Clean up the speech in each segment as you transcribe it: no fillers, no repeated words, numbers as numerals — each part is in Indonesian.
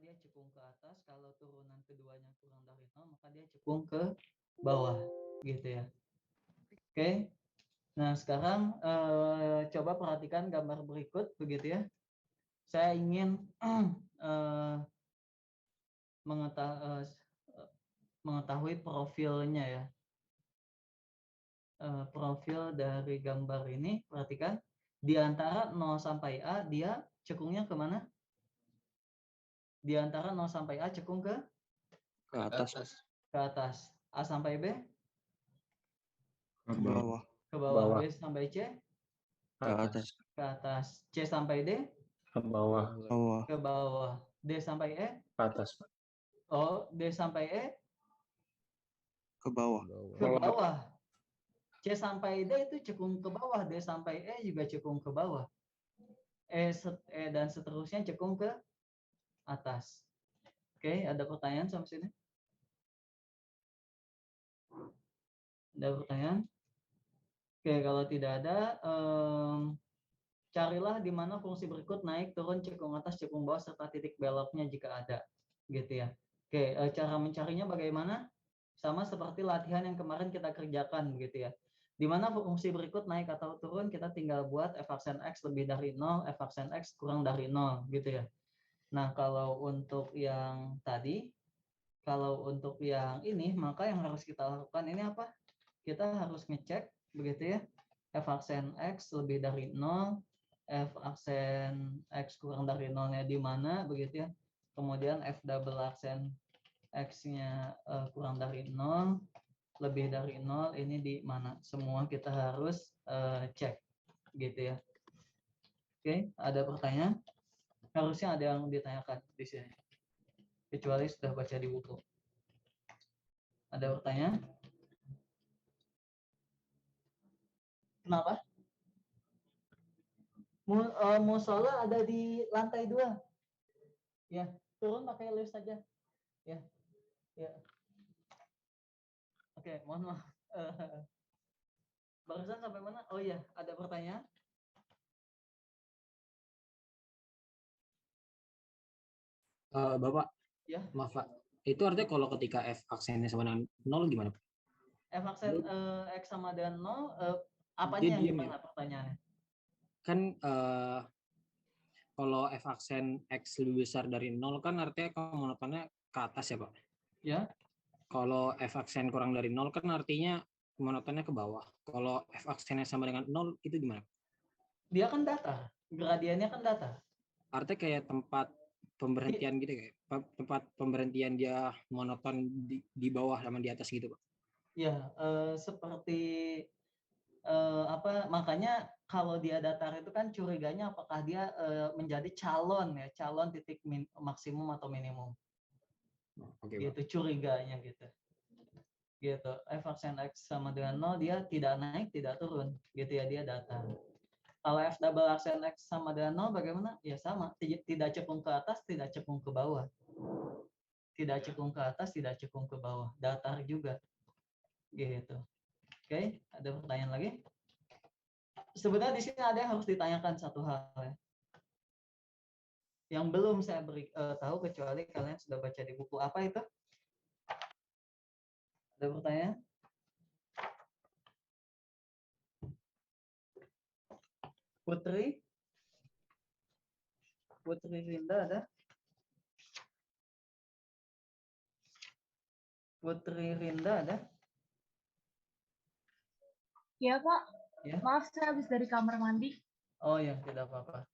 dia cekung ke atas. Kalau turunan keduanya kurang dari 0, maka dia cekung ke bawah, gitu ya. Oke. Nah, sekarang coba perhatikan gambar berikut, begitu ya. Saya ingin mengetahui profilnya ya. Profil dari gambar ini, perhatikan. Di antara 0 sampai A, dia cekungnya kemana? Di antara 0 sampai A cekung ke atas. ke atas. A sampai B Ke bawah. ke bawah. B sampai C Ke atas. ke atas. C sampai D Ke bawah. ke bawah. D sampai E Ke atas. D sampai E Ke bawah. ke bawah. C sampai D itu cekung ke bawah, D sampai E juga cekung ke bawah. E dan seterusnya cekung ke atas. Oke, ada pertanyaan sampai sini? Ada pertanyaan? Oke, kalau tidak ada, carilah di mana fungsi berikut naik, turun, cekung atas, cekung bawah, serta titik beloknya jika ada. Gitu ya. Oke, cara mencarinya bagaimana? Sama seperti latihan yang kemarin kita kerjakan, begitu ya. Di mana fungsi berikut naik atau turun, kita tinggal buat f aksen x lebih dari 0, f aksen x kurang dari 0, gitu ya. Nah, kalau untuk yang tadi, kalau untuk yang ini, maka yang harus kita lakukan ini apa? Kita harus ngecek, begitu ya, f aksen x lebih dari 0, f aksen x kurang dari 0-nya di mana, begitu ya. Kemudian f double aksen x-nya kurang dari 0, lebih dari 0, ini di mana? Semua kita harus cek, gitu ya. Oke, ada pertanyaan? Harusnya ada yang ditanyakan di sini, kecuali sudah baca di buku. Ada pertanyaan? Kenapa? Musola ada di lantai 2. Ya, turun pakai lift saja. Ya, ya. Oke, mohon maaf. Barusan sampai mana? Oh iya, ada pertanyaan? Bapak, Ya. maaf Pak. Itu artinya kalau ketika f aksennya sama dengan 0 gimana Pak? F aksen x sama dengan 0, apanya yang gimana pertanyaannya? Kan kalau f aksen x lebih besar dari 0 kan artinya monotonnya ke atas ya Pak? Ya. Kalau f aksen kurang dari 0 kan artinya monotonnya ke bawah. Kalau f aksennya sama dengan 0 itu gimana? Dia kan datar, gradiennya kan datar. Artinya kayak tempat pemberhentian gitu, kayak tempat pemberhentian dia monoton di bawah sama di atas gitu Pak? Ya, seperti makanya kalau dia datar itu kan curiganya apakah dia menjadi calon titik maksimum atau minimum. Oke, gitu Pak. Curiganya gitu f aksen x sama dengan 0, dia tidak naik tidak turun, gitu ya, dia datar. Kalau f double aksen x sama dengan 0 bagaimana? Ya sama, tidak cekung ke atas, tidak cekung ke bawah, tidak cekung ke atas, tidak cekung ke bawah, datar juga, gitu. Oke, ada pertanyaan lagi? Sebenarnya di sini ada yang harus ditanyakan satu hal ya, yang belum saya beri tahu, kecuali kalian sudah baca di buku. Apa itu? Ada pertanyaan? Putri Rinda ada? Putri Rinda ada? Ya Pak, Ya. Maaf saya habis dari kamar mandi. Oh ya, tidak apa-apa.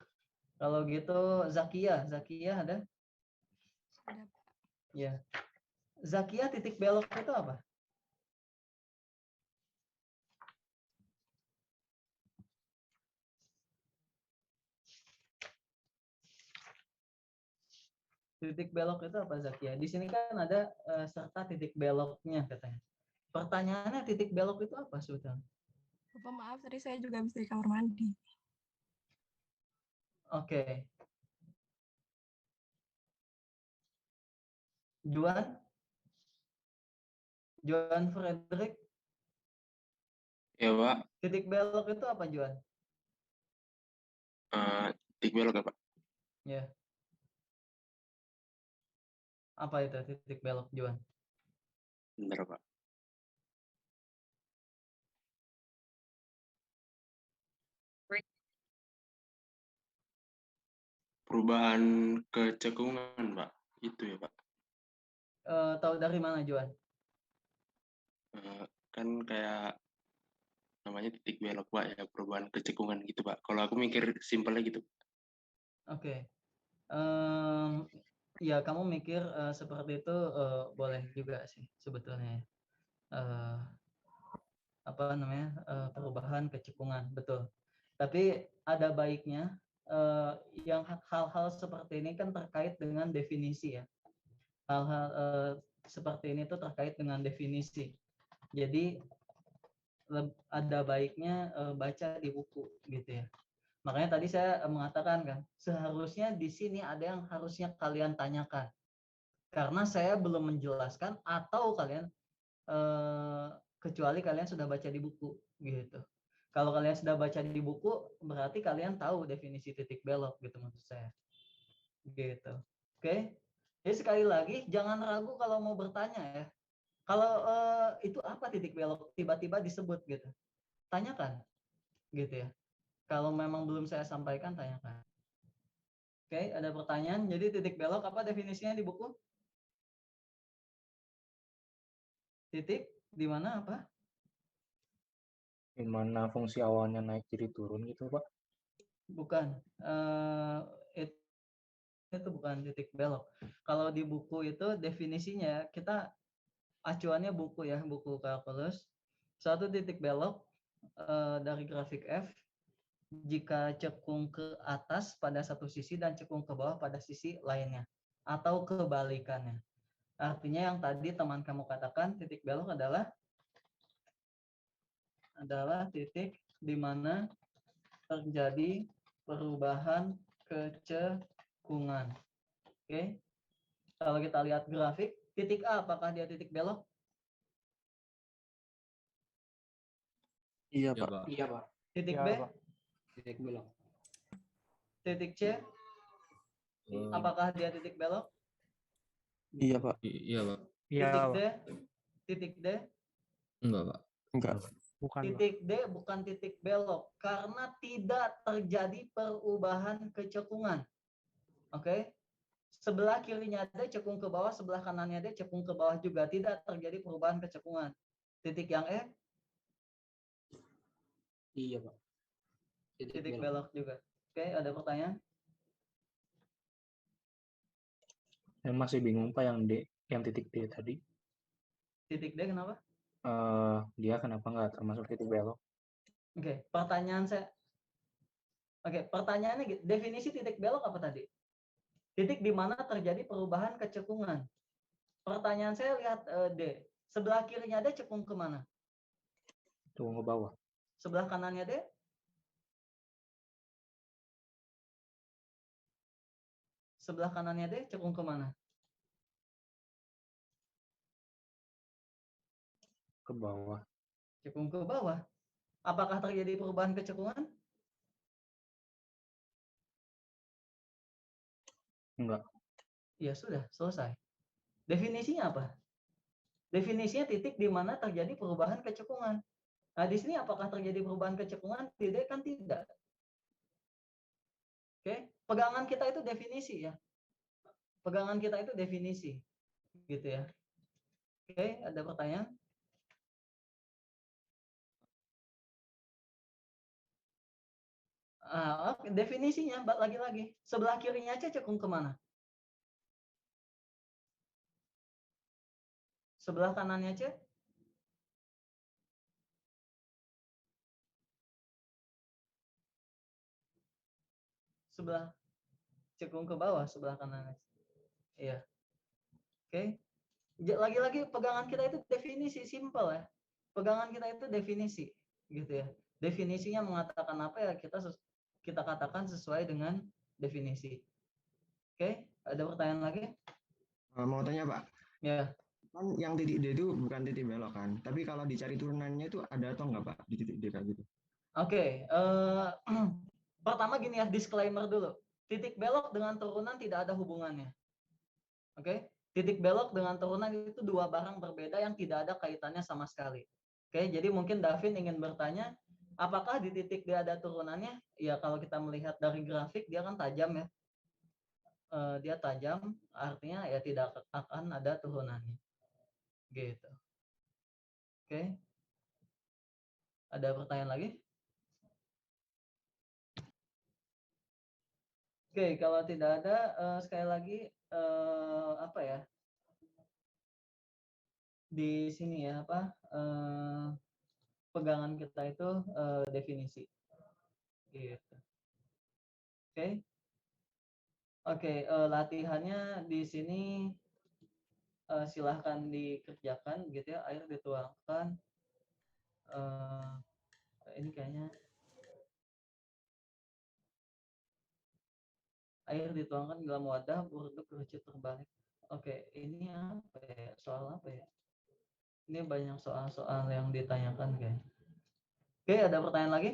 Kalau gitu Zakia ada? Ada Pak. Ya. Zakia, titik belok itu apa? Titik belok itu apa Zakia? Di sini kan ada serta titik beloknya katanya. Pertanyaannya titik belok itu apa sebetulnya? Bapak maaf, tadi saya juga habis dari kamar mandi. Oke. Juan Frederick. Ya Pak. Titik belok itu apa Juan? Titik belok ya Pak. Ya. Apa itu titik belok, Juan? Bentar, Pak. Perubahan kecekungan, Pak. Itu ya, Pak. Tahu dari mana, Juan? Kan kayak namanya titik belok, Pak, ya, perubahan kecekungan gitu, Pak. Kalau aku mikir simpelnya gitu. Oke. Ya kamu mikir seperti itu boleh juga sih sebetulnya. Apa namanya perubahan kecekungan, betul. Tapi ada baiknya yang hal-hal seperti ini kan terkait dengan definisi ya. Hal-hal seperti ini tuh terkait dengan definisi. Jadi ada baiknya baca di buku gitu ya. Makanya tadi saya mengatakan kan, seharusnya di sini ada yang harusnya kalian tanyakan. Karena saya belum menjelaskan atau kalian kecuali kalian sudah baca di buku gitu. Kalau kalian sudah baca di buku, berarti kalian tahu definisi titik belok gitu maksud saya. Gitu. Oke. Jadi sekali lagi jangan ragu kalau mau bertanya ya. Kalau itu apa titik belok tiba-tiba disebut gitu. Tanyakan gitu ya. Kalau memang belum saya sampaikan tanyakan. Oke, ada pertanyaan. Jadi titik belok apa definisinya di buku? Titik di mana apa? Di mana fungsi awalnya naik jadi turun gitu, Pak? Bukan. Itu bukan titik belok. Kalau di buku itu definisinya kita acuannya buku ya, buku kalkulus. Suatu titik belok dari grafik F jika cekung ke atas pada satu sisi dan cekung ke bawah pada sisi lainnya atau kebalikannya. Artinya yang tadi teman kamu katakan titik belok adalah titik di mana terjadi perubahan kecekungan. Oke. Kalau kita lihat grafik, titik A apakah dia titik belok? Iya, Pak. Iya, Pak. Titik Iya, B? Pak. Titik belok. Titik C? Apakah dia titik belok? Iya, Pak. Iya, Pak. Iya, Titik Pak. D? Titik D? Enggak, Pak. Enggak. Bukan, Pak. Titik D bukan titik belok karena tidak terjadi perubahan kecekungan. Oke? Sebelah kirinya D cekung ke bawah, sebelah kanannya D cekung ke bawah juga, tidak terjadi perubahan kecekungan. Titik yang E? Iya, Pak. Titik belok juga. Oke, ada pertanyaan? Saya masih bingung, Pak, yang D, yang titik D tadi. Titik D kenapa? Dia kenapa nggak termasuk titik belok? Oke, pertanyaan saya. Oke, pertanyaannya gitu. Definisi titik belok apa tadi? Titik di mana terjadi perubahan kecekungan. Pertanyaan saya lihat D. Sebelah kirinya D cekung ke mana? Cekung ke bawah. Sebelah kanannya D? Sebelah kanannya D cekung ke mana? Ke bawah. Cekung ke bawah. Apakah terjadi perubahan kecekungan? Enggak. Ya sudah, selesai. Definisinya apa? Definisinya titik di mana terjadi perubahan kecekungan. Nah, di sini apakah terjadi perubahan kecekungan? Tidak, kan tidak. Oke, pegangan kita itu definisi ya. Pegangan kita itu definisi. Gitu ya. Oke, ada pertanyaan? Oke, definisinya lagi-lagi. Sebelah kirinya aja cekung kemana? Sebelah kanannya aja? Sebelah cekung ke bawah, sebelah kanannya. Iya. Oke. Lagi-lagi pegangan kita itu definisi, simple ya. Pegangan kita itu definisi, gitu ya. Definisinya mengatakan apa ya kita katakan sesuai dengan definisi. Oke, ada pertanyaan lagi? Mau tanya, Pak. Ya. Kan yang titik D itu bukan titik belok kan, tapi kalau dicari turunannya itu ada atau enggak, Pak, di titik D kayak gitu? Oke, pertama gini ya, disclaimer dulu. Titik belok dengan turunan tidak ada hubungannya. Oke, Titik belok dengan turunan itu dua barang berbeda yang tidak ada kaitannya sama sekali. Oke, jadi mungkin Davin ingin bertanya, apakah di titik dia ada turunannya? Ya kalau kita melihat dari grafik dia kan tajam ya. Dia tajam, artinya ya tidak akan ada turunannya. Gitu. Oke. Ada pertanyaan lagi? Oke, kalau tidak ada, sekali lagi apa ya? Di sini ya apa? Pegangan kita itu definisi. Gitu. Oke. Oke, latihannya di sini silahkan dikerjakan gitu ya. Air dituangkan. Ini kayaknya air dituangkan dalam wadah berbentuk kerucut terbalik. Oke, ini apa ya? Soal apa ya? Ini banyak soal-soal yang ditanyakan kayaknya. Oke, ada pertanyaan lagi?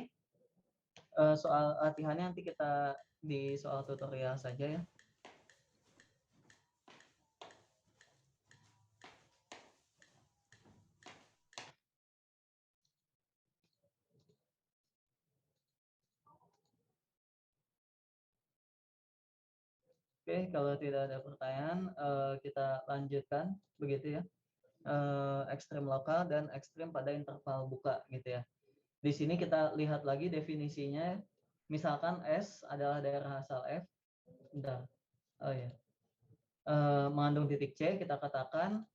Soal latihannya nanti kita di soal tutorial saja ya. Oke, kalau tidak ada pertanyaan, kita lanjutkan begitu ya. Ekstrem lokal dan ekstrem pada interval buka gitu ya. Di sini kita lihat lagi definisinya. Misalkan S adalah daerah asal F. Bentar. Oh ya. Mengandung titik C, kita katakan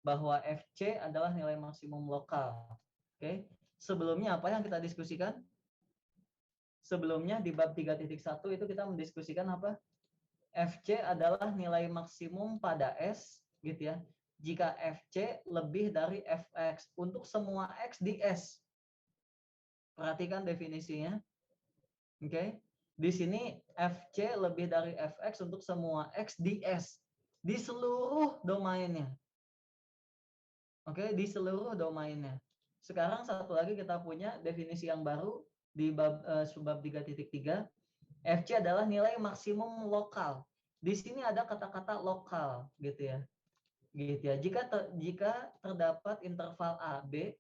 bahwa FC adalah nilai maksimum lokal. Oke. Sebelumnya apa yang kita diskusikan? Sebelumnya di bab 3.1 itu kita mendiskusikan apa? FC adalah nilai maksimum pada S gitu ya. Jika FC lebih dari Fx untuk semua X di S. Perhatikan definisinya. Oke. Di sini FC lebih dari Fx untuk semua X di S. Di seluruh domainnya. Oke, di seluruh domainnya. Sekarang satu lagi kita punya definisi yang baru di bab subbab 3.3. FC adalah nilai maksimum lokal. Di sini ada kata-kata lokal gitu ya. Gitu ya. Jika terdapat interval AB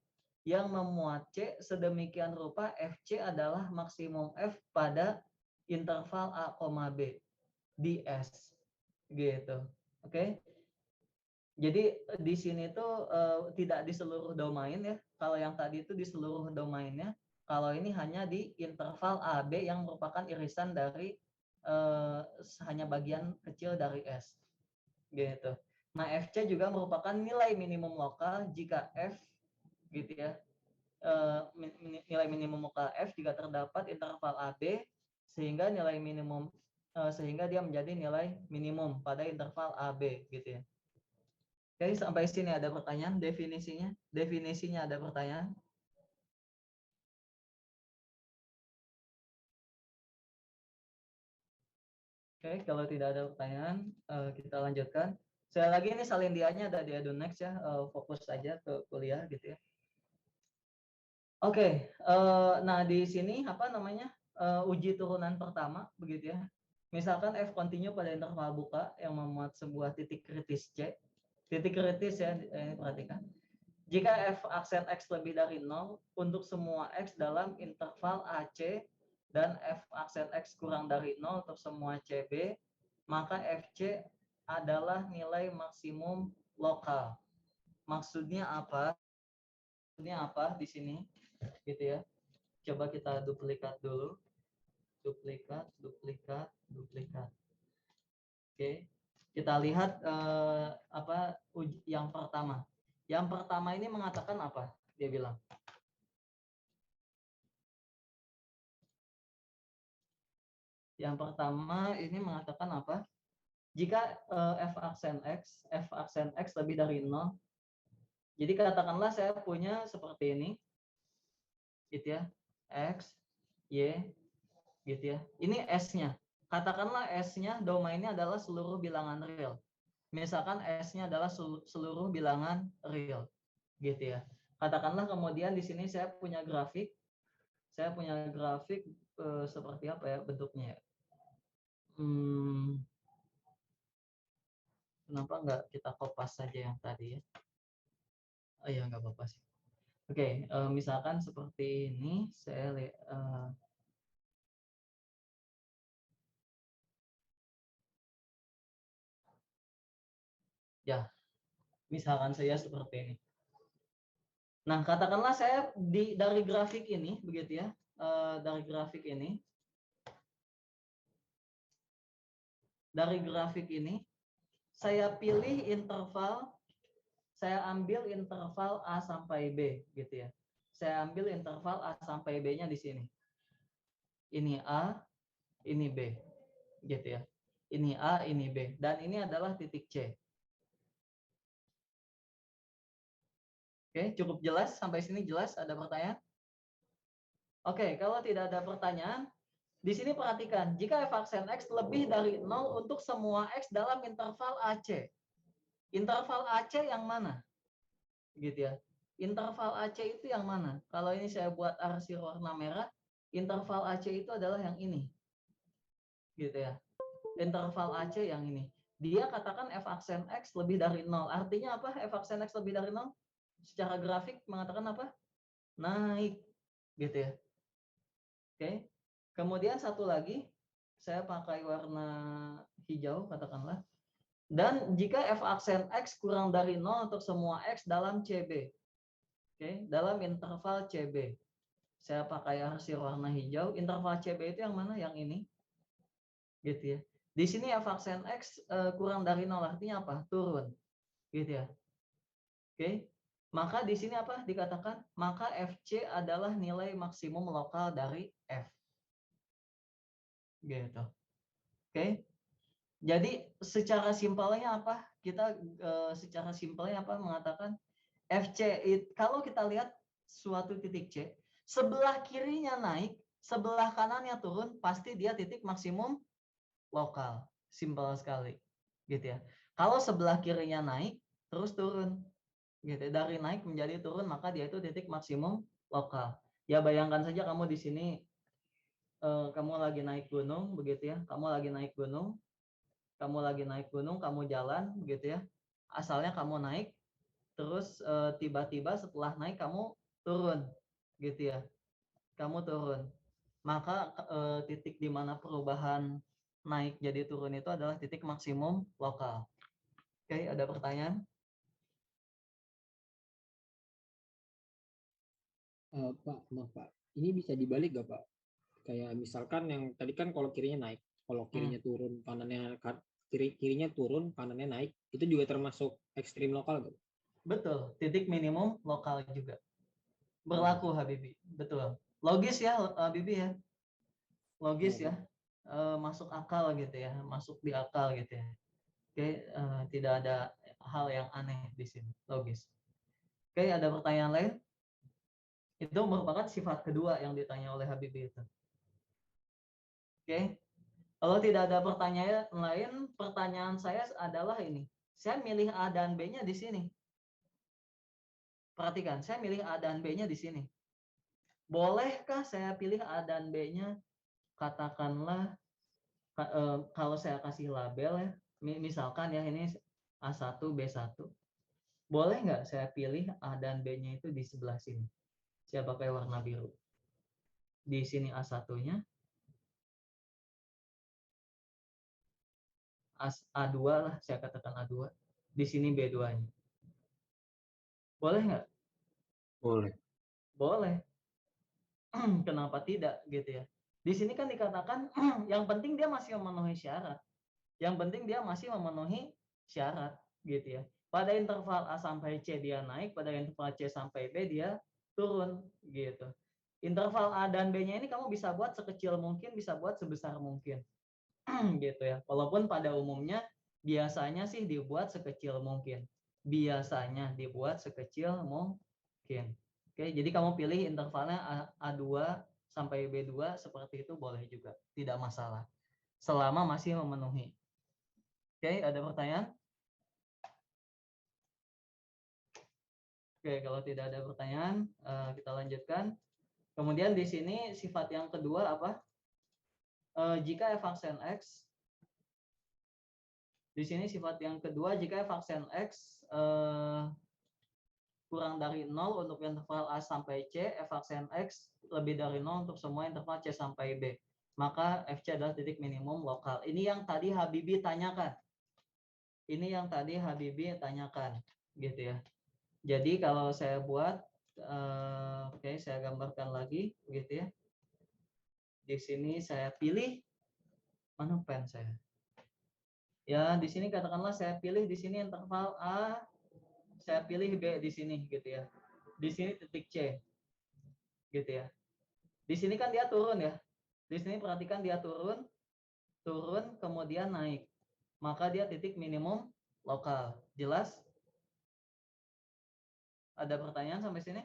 yang memuat C sedemikian rupa FC adalah maksimum F pada interval A, B di S. Gitu. Oke. Jadi di sini tuh tidak di seluruh domain ya. Kalau yang tadi itu di seluruh domainnya. Kalau ini hanya di interval AB yang merupakan irisan dari hanya bagian kecil dari S. Gitu. Nah, FC juga merupakan nilai minimum lokal jika F gitu ya. Nilai minimum lokal F jika terdapat interval AB sehingga nilai minimum sehingga dia menjadi nilai minimum pada interval AB gitu ya. Oke, sampai sini ada pertanyaan definisinya? Definisinya ada pertanyaan? Oke, kalau tidak ada pertanyaan, kita lanjutkan. Sekali lagi ini salindianya ada di Edunext ya, fokus saja ke kuliah gitu ya. Oke, nah di sini apa namanya uji turunan pertama begitu ya. Misalkan F continue pada interval buka yang memuat sebuah titik kritis C. Titik kritis ya, perhatikan. Jika F aksen X lebih dari 0 untuk semua X dalam interval AC dan F aksen X kurang dari 0 untuk semua CB, maka FC adalah nilai maksimum lokal. Maksudnya apa? Maksudnya apa di sini? Gitu ya. Coba kita duplikat dulu. Duplikat. Oke. Kita lihat yang pertama. Yang pertama ini mengatakan apa? Dia bilang. Yang pertama ini mengatakan apa? Jika F aksen X lebih dari 0. Jadi katakanlah saya punya seperti ini. Gitu ya. X, Y, gitu ya. Ini S-nya. Katakanlah S-nya domainnya adalah seluruh bilangan real. Misalkan S-nya adalah seluruh bilangan real. Gitu ya. Katakanlah kemudian di sini saya punya grafik. Saya punya grafik seperti apa ya bentuknya ya? Kenapa nggak kita kopas saja yang tadi ya? Oh ya nggak apa-apa sih. Oke, misalkan seperti ini, saya ya, misalkan saya seperti ini. Nah, katakanlah saya dari grafik ini, begitu ya, dari grafik ini, saya pilih interval, saya ambil interval A sampai B, gitu ya. Saya ambil interval A sampai B-nya di sini. Ini A, ini B, gitu ya. Ini A, ini B, dan ini adalah titik C. Oke, cukup jelas sampai sini jelas? Ada pertanyaan? Oke, kalau tidak ada pertanyaan, di sini perhatikan, jika f aksen X lebih dari 0 untuk semua X dalam interval AC. Interval AC yang mana? Gitu ya. Interval AC itu yang mana? Kalau ini saya buat arsir warna merah, interval AC itu adalah yang ini. Gitu ya. Interval AC yang ini. Dia katakan f aksen X lebih dari 0. Artinya apa? F aksen X lebih dari 0? Secara grafik mengatakan apa? Naik. Gitu ya. Oke. Kemudian satu lagi, saya pakai warna hijau katakanlah. Dan jika f aksen X kurang dari 0 untuk semua X dalam CB. Oke, dalam interval CB. Saya pakai arsir warna hijau. Interval CB itu yang mana? Yang ini. Gitu ya. Di sini f aksen X kurang dari 0 artinya apa? Turun. Gitu ya. Oke. Maka di sini apa dikatakan? Maka FC adalah nilai maksimum lokal dari F. Gitu. Oke. Jadi secara simpelnya apa? Kita secara simpelnya apa mengatakan FC kalau kita lihat suatu titik C, sebelah kirinya naik, sebelah kanannya turun, pasti dia titik maksimum lokal. Simpel sekali. Gitu ya. Kalau sebelah kirinya naik terus turun. Gitu. Dari naik menjadi turun, maka dia itu titik maksimum lokal. Ya bayangkan saja kamu di sini kamu lagi naik gunung begitu ya. Kamu lagi naik gunung, kamu jalan begitu ya. Asalnya kamu naik, terus tiba-tiba setelah naik kamu turun, gitu ya. Kamu turun. Maka titik di mana perubahan naik jadi turun itu adalah titik maksimum lokal. Oke, ada pertanyaan? Pak, maaf Pak. Ini bisa dibalik gak Pak? Kayak misalkan yang tadi kan kalau kirinya naik, kalau kirinya turun, kirinya turun, kanannya naik, itu juga termasuk ekstrim lokal gak? Betul, titik minimum lokal juga. Berlaku Habibi, betul. Logis ya Habibi ya. Logis ya. Masuk akal gitu ya, masuk di akal gitu ya. Oke, tidak ada hal yang aneh di sini, logis. Oke, ada pertanyaan lain? Itu merupakan sifat kedua yang ditanya oleh Habibie itu. Oke, kalau tidak ada pertanyaan lain, pertanyaan saya adalah ini. Saya milih A dan B-nya di sini. Perhatikan, saya milih A dan B-nya di sini. Bolehkah saya pilih A dan B-nya? Katakanlah, kalau saya kasih label ya, misalkan ya ini A1, B1. Boleh nggak saya pilih A dan B-nya itu di sebelah sini? Saya pakai warna biru. Di sini A1-nya. A2 lah, saya katakan A2. Di sini B2-nya. Boleh nggak? Boleh. Boleh. Kenapa tidak gitu ya? Di sini kan dikatakan yang penting dia masih memenuhi syarat. Yang penting dia masih memenuhi syarat gitu ya. Pada interval A sampai C dia naik, pada interval C sampai B dia turun gitu. Interval A dan B-nya ini kamu bisa buat sekecil mungkin, bisa buat sebesar mungkin. Gitu ya. Walaupun pada umumnya biasanya sih dibuat sekecil mungkin. Biasanya dibuat sekecil mungkin. Oke, jadi kamu pilih intervalnya A2 sampai B2 seperti itu boleh juga, tidak masalah. Selama masih memenuhi. Oke, ada pertanyaan? Oke, kalau tidak ada pertanyaan, kita lanjutkan. Kemudian di sini sifat yang kedua apa? Jika f aksen X Di sini sifat yang kedua, jika f aksen X kurang dari 0 untuk interval A sampai C, f aksen X lebih dari 0 untuk semua interval C sampai B. Maka FC adalah titik minimum lokal. Ini yang tadi Habibie tanyakan. Ini yang tadi Habibie tanyakan, gitu ya. Jadi kalau saya buat, oke, saya gambarkan lagi, gitu ya. Di sini saya pilih, mana pen saya? Ya, di sini katakanlah saya pilih di sini interval A, saya pilih B di sini, gitu ya. Di sini titik C, gitu ya. Di sini kan dia turun ya. Di sini perhatikan dia turun, kemudian naik. Maka dia titik minimum lokal. Jelas? Ada pertanyaan sampai sini?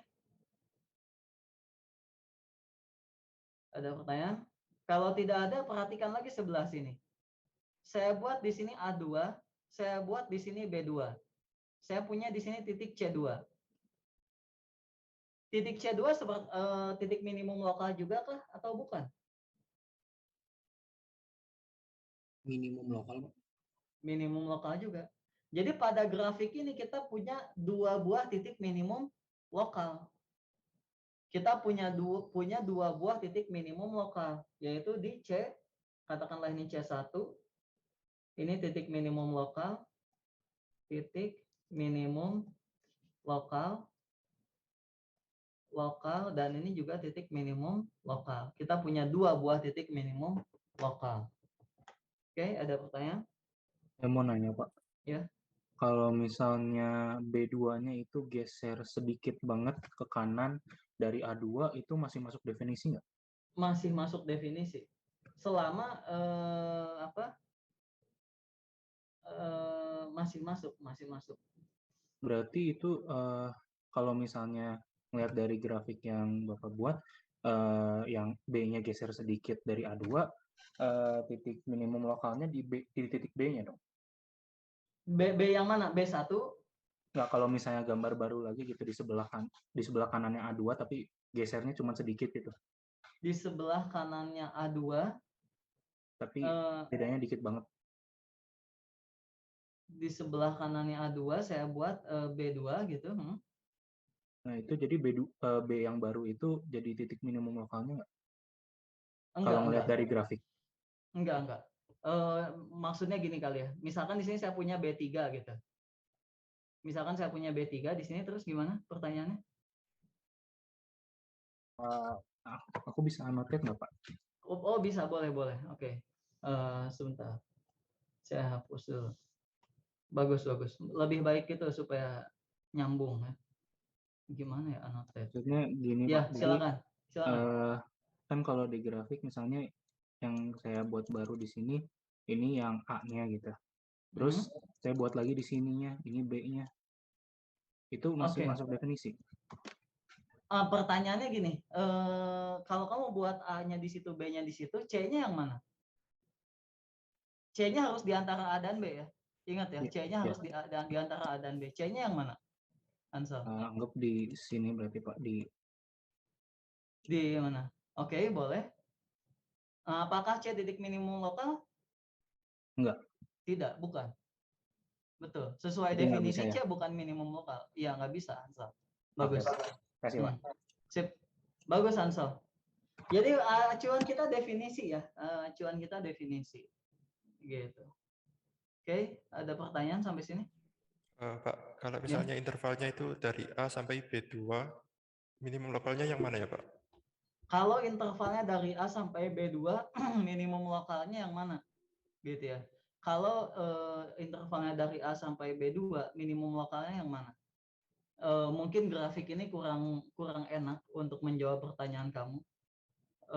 Ada pertanyaan? Kalau tidak ada, perhatikan lagi sebelah sini. Saya buat di sini A2, saya buat di sini B2. Saya punya di sini titik C2. Titik C2 seperti titik minimum lokal juga kah atau bukan? Minimum lokal, Pak. Minimum lokal juga. Jadi pada grafik ini kita punya 2 buah titik minimum lokal. Kita punya dua buah titik minimum lokal, yaitu di C, katakanlah ini C1, ini titik minimum lokal, dan ini juga titik minimum lokal. Kita punya 2 buah titik minimum lokal. Oke, ada pertanyaan? Saya mau nanya, Pak. Ya. Kalau misalnya B2-nya itu geser sedikit banget ke kanan dari A2, itu masih masuk definisi nggak? Masih masuk definisi. Selama masih masuk. Berarti itu kalau misalnya melihat dari grafik yang Bapak buat, yang B-nya geser sedikit dari A2, titik minimum lokalnya di titik B-nya dong. B yang mana? B1? Nggak, kalau misalnya gambar baru lagi gitu di sebelah kanannya A2 tapi gesernya cuma sedikit gitu. Di sebelah kanannya A2. Tapi bedanya dikit banget. Di sebelah kanannya A2 saya buat B2 gitu. Nah, itu jadi B yang baru itu jadi titik minimum lokalnya nggak? Enggak, Kalau melihat dari grafik. Enggak. Maksudnya gini kali ya. Misalkan di sini saya punya B3 gitu. Misalkan saya punya B3 di sini, terus gimana pertanyaannya? Aku bisa annotate nggak, Pak? Oh, bisa, boleh. Oke. Sebentar. Saya hapus dulu. Bagus. Lebih baik itu supaya nyambung ya. Gimana ya annotate? Maksudnya gini, Ya, Pak. silakan. Kan kalau di grafik misalnya yang saya buat baru di sini, ini yang A-nya gitu. Terus saya buat lagi di sininya, ini B-nya. Itu masih masuk definisi. Pertanyaannya gini, kalau kamu buat A-nya di situ, B-nya di situ, C-nya yang mana? C-nya harus di antara A dan B ya. Ingat ya, C-nya harus di antara A dan B. C-nya yang mana, Ansel? Anggap di sini berarti, Pak, di mana? Oke, boleh. Apakah C titik minimum lokal? Enggak. Tidak, bukan. Betul. Sesuai Jadi nggak definisi bisa, C bukan minimum lokal. Iya, nggak bisa, Ansel. Bagus. Kasih, Pak. Sip. Bagus, Ansel. Jadi acuan kita definisi ya. Acuan kita definisi. Gitu. Oke, ada pertanyaan sampai sini? Pak, kalau misalnya intervalnya itu dari A sampai B2, minimum lokalnya yang mana ya, Pak? Kalau intervalnya dari A sampai B2, minimum lokalnya yang mana? Gitu ya. Kalau intervalnya dari A sampai B2, minimum lokalnya yang mana? Mungkin grafik ini kurang enak untuk menjawab pertanyaan kamu.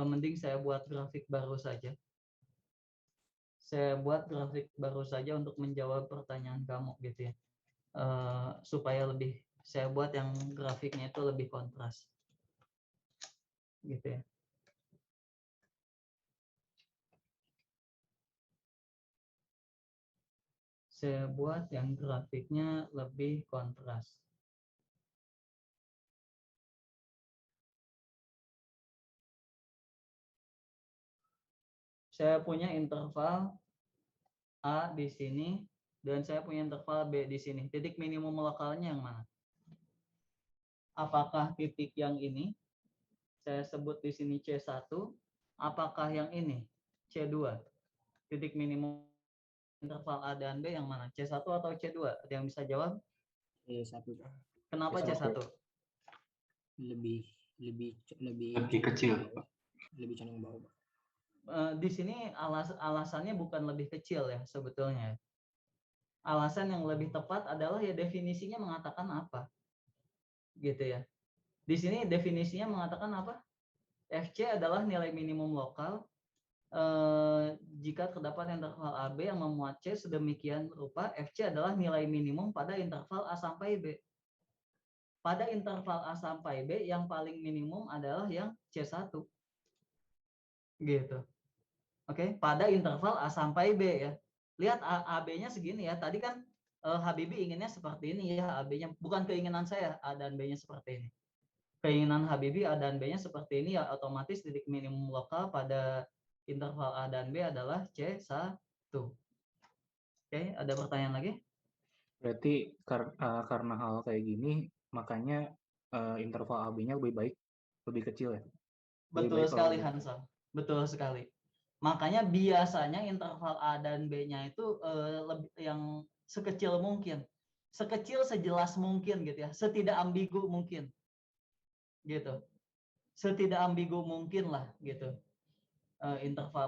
Mending saya buat grafik baru saja. Saya buat grafik baru saja untuk menjawab pertanyaan kamu gitu ya. Supaya lebih, saya buat yang grafiknya itu lebih kontras. Gitu ya. Saya buat yang grafiknya lebih kontras. Saya punya interval A di sini, dan saya punya interval B di sini. Titik minimum lokalnya yang mana? Apakah titik yang ini? Saya sebut di sini C1. Apakah yang ini? C2. Titik minimum interval A dan B yang mana? C1 atau C2? Ada yang bisa jawab? C1. Kenapa C1. C1? Lebih kecil. lebih condong bawah, Pak. Di sini alasannya bukan lebih kecil ya sebetulnya. Alasan yang lebih tepat adalah ya definisinya mengatakan apa, gitu ya. Di sini definisinya mengatakan apa? FC adalah nilai minimum lokal jika terdapat interval AB yang memuat C sedemikian rupa. FC adalah nilai minimum pada interval A sampai B. Pada interval A sampai B yang paling minimum adalah yang C1. Gitu. Oke, pada interval A sampai B ya. Lihat AB-nya segini ya. Tadi kan Habibie inginnya seperti ini ya AB-nya. Bukan keinginan saya A dan B-nya seperti ini. Keinginan Habibie A dan B-nya seperti ini ya, otomatis titik minimum lokal pada interval A dan B adalah C1. Oke, ada pertanyaan lagi? Berarti karena hal kayak gini, makanya interval AB-nya lebih kecil ya? Betul sekali Hansal. Betul sekali. Makanya biasanya interval A dan B-nya itu yang sekecil mungkin. Sekecil sejelas mungkin gitu ya. Setidak ambigu mungkin. Gitu. Setidak ambigu mungkin lah gitu.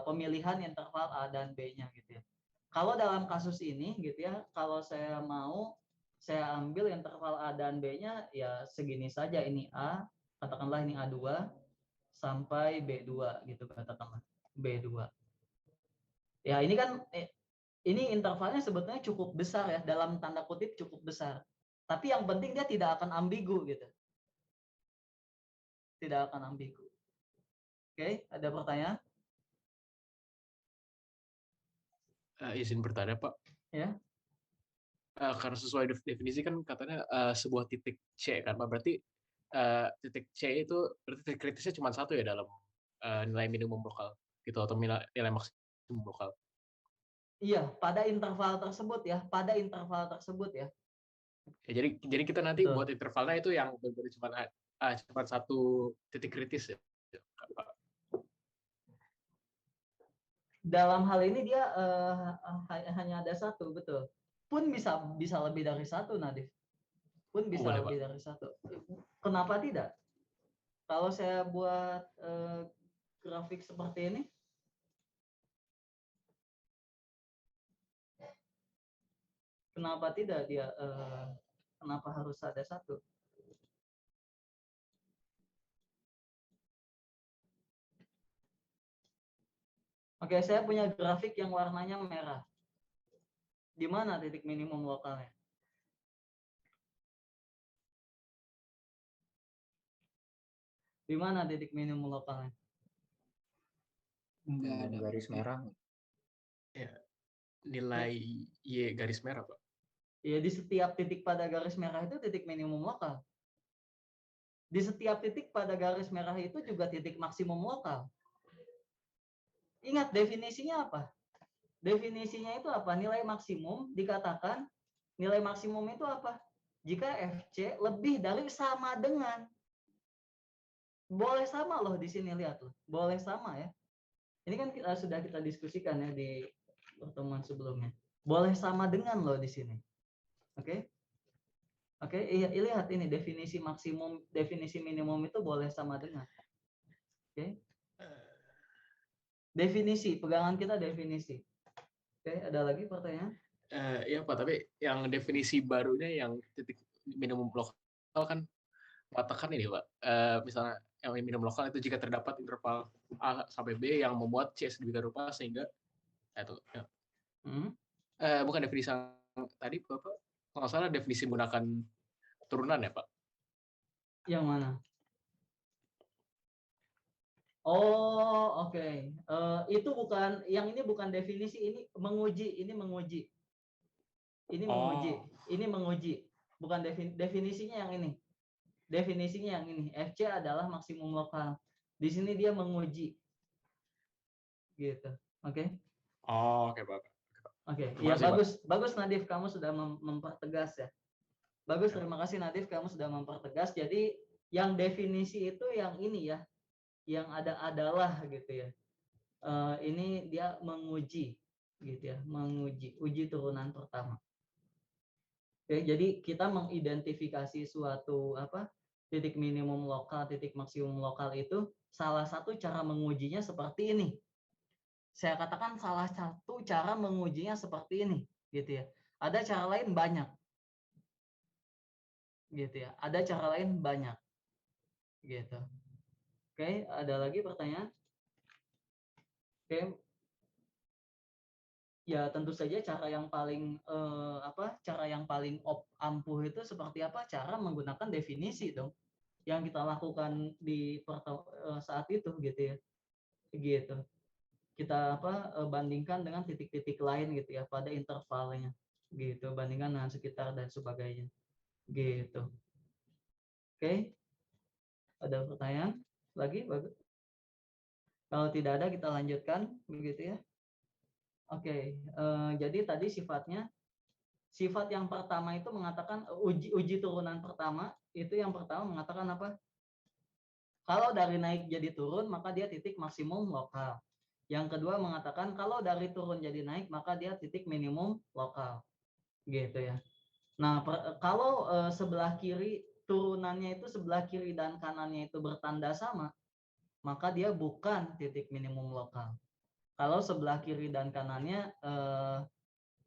Pemilihan interval A dan B-nya gitu ya. Kalau dalam kasus ini gitu ya, kalau saya mau saya ambil interval A dan B-nya ya segini saja, ini A, katakanlah ini A2 sampai B2 gitu katakanlah. B2. Ya, ini kan ini intervalnya sebetulnya cukup besar ya, dalam tanda kutip cukup besar. Tapi yang penting dia tidak akan ambigu gitu. Tidak akan ambigu. Oke, ada pertanyaan? Izin bertanya, Pak. Ya. Karena sesuai definisi kan katanya sebuah titik C kan, Pak. Berarti titik C itu berarti titik kritisnya cuma satu ya dalam nilai minimum lokal gitu atau nilai maksimum lokal. Iya, pada interval tersebut ya, pada interval tersebut ya. Ya, jadi kita nanti Betul. buat intervalnya itu yang benar-benar cuma satu titik kritis ya, Pak. Dalam hal ini dia hanya ada satu, betul. Pun bisa lebih dari satu, Nadif. Pun bisa Boleh, lebih Pak. dari satu. Kenapa tidak? Kalau saya buat grafik seperti ini, kenapa tidak dia? Kenapa harus ada satu? Oke, saya punya grafik yang warnanya merah. Di mana titik minimum lokalnya? Di mana titik minimum lokalnya? Nggak ada. Garis merah. Ya, nilai Y garis merah, Pak. Ya, di setiap titik pada garis merah itu titik minimum lokal. Di setiap titik pada garis merah itu juga titik maksimum lokal. Ingat definisinya apa? Definisinya itu apa? Nilai maksimum dikatakan, nilai maksimum itu apa? Jika FC lebih dari sama dengan. Boleh sama loh di sini, lihat loh. Boleh sama ya. Ini kan sudah kita diskusikan ya di pertemuan sebelumnya. Boleh sama dengan loh di sini. Oke? Oke, iya, lihat ini definisi maksimum, definisi minimum itu boleh sama dengan. Oke? Definisi, pegangan kita definisi. Oke, ada lagi pertanyaan? Ya Pak, tapi yang definisi barunya yang titik minimum lokal kan mengatakan ini Pak, misalnya yang minimum lokal itu jika terdapat interval A sampai B yang memuat C sedemikian rupa sehingga itu ya. Bukan definisi yang tadi Bapak kalau nggak salah definisi menggunakan turunan ya Pak? Yang mana? Oh, oke. Itu bukan, yang ini bukan definisi, ini menguji, ini menguji. Ini menguji, ini menguji. Bukan definisinya yang ini. Definisinya yang ini. FC adalah maksimum lokal. Di sini dia menguji. Gitu. Oke? Oh, oke Bapak. Oke, Terima iya kasih, Pak. bagus Nadif, kamu sudah mempertegas ya. Bagus, terima kasih Nadif, kamu sudah mempertegas. Jadi yang definisi itu yang ini ya, yang ada adalah gitu ya. Ini dia menguji gitu ya, uji turunan pertama. Oke, jadi kita mengidentifikasi suatu titik minimum lokal, titik maksimum lokal itu salah satu cara mengujinya seperti ini. Saya katakan salah satu cara mengujinya seperti ini, gitu ya. Ada cara lain banyak, gitu ya. Ada cara lain banyak, gitu. Oke, ada lagi pertanyaan? Oke, ya tentu saja cara yang paling cara yang paling ampuh itu seperti apa? Cara menggunakan definisi dong, yang kita lakukan di saat itu, gitu ya. Gitu. Kita bandingkan dengan titik-titik lain gitu ya pada intervalnya gitu, bandingkan dengan sekitar dan sebagainya gitu. Oke, ada pertanyaan lagi? Bagus, kalau tidak ada kita lanjutkan begitu ya. Oke, jadi tadi sifat yang pertama itu mengatakan uji turunan pertama itu, yang pertama mengatakan apa? Kalau dari naik jadi turun maka dia titik maksimum lokal. Yang kedua mengatakan kalau dari turun jadi naik maka dia titik minimum lokal, gitu ya. Nah, kalau sebelah kiri turunannya itu sebelah kiri dan kanannya itu bertanda sama, maka dia bukan titik minimum lokal. Kalau sebelah kiri dan kanannya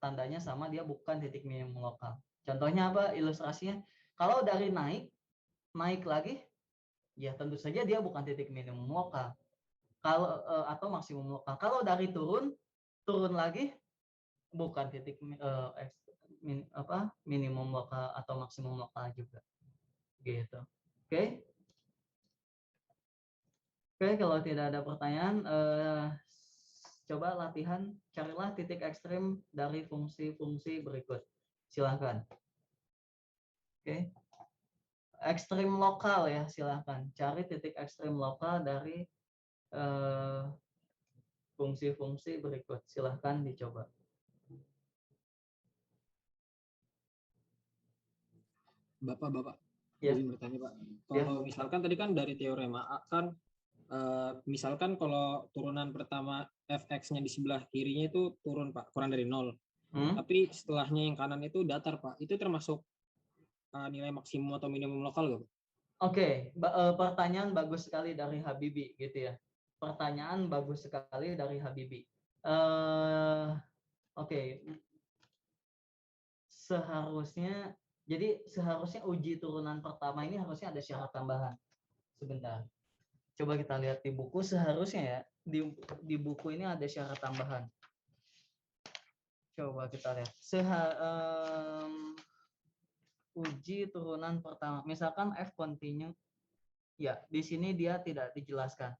tandanya sama, dia bukan titik minimum lokal. Contohnya apa ilustrasinya? Kalau dari naik lagi, ya tentu saja dia bukan titik minimum lokal. Kalau atau maksimum lokal. Kalau dari turun lagi, bukan titik minimum lokal atau maksimum lokal juga, gitu. Oke, kalau tidak ada pertanyaan, coba latihan, carilah titik ekstrim dari fungsi-fungsi berikut. Silahkan. Oke, ekstrim lokal ya, silahkan cari titik ekstrim lokal dari fungsi-fungsi berikut. Silahkan dicoba. Bapak, Ya. izin bertanya Pak. Kalau misalkan tadi kan dari teorema A kan, misalkan kalau turunan pertama fx-nya di sebelah kirinya itu turun Pak, kurang dari 0. Tapi setelahnya yang kanan itu datar Pak. Itu termasuk nilai maksimum atau minimum lokal nggak Pak? Oke, pertanyaan bagus sekali dari Habibi gitu ya. Pertanyaan bagus sekali dari Habibi. Oke. Seharusnya uji turunan pertama ini harusnya ada syarat tambahan. Sebentar. Coba kita lihat di buku, seharusnya ya di buku ini ada syarat tambahan. Coba kita lihat. Uji turunan pertama, misalkan F continue, ya di sini dia tidak dijelaskan.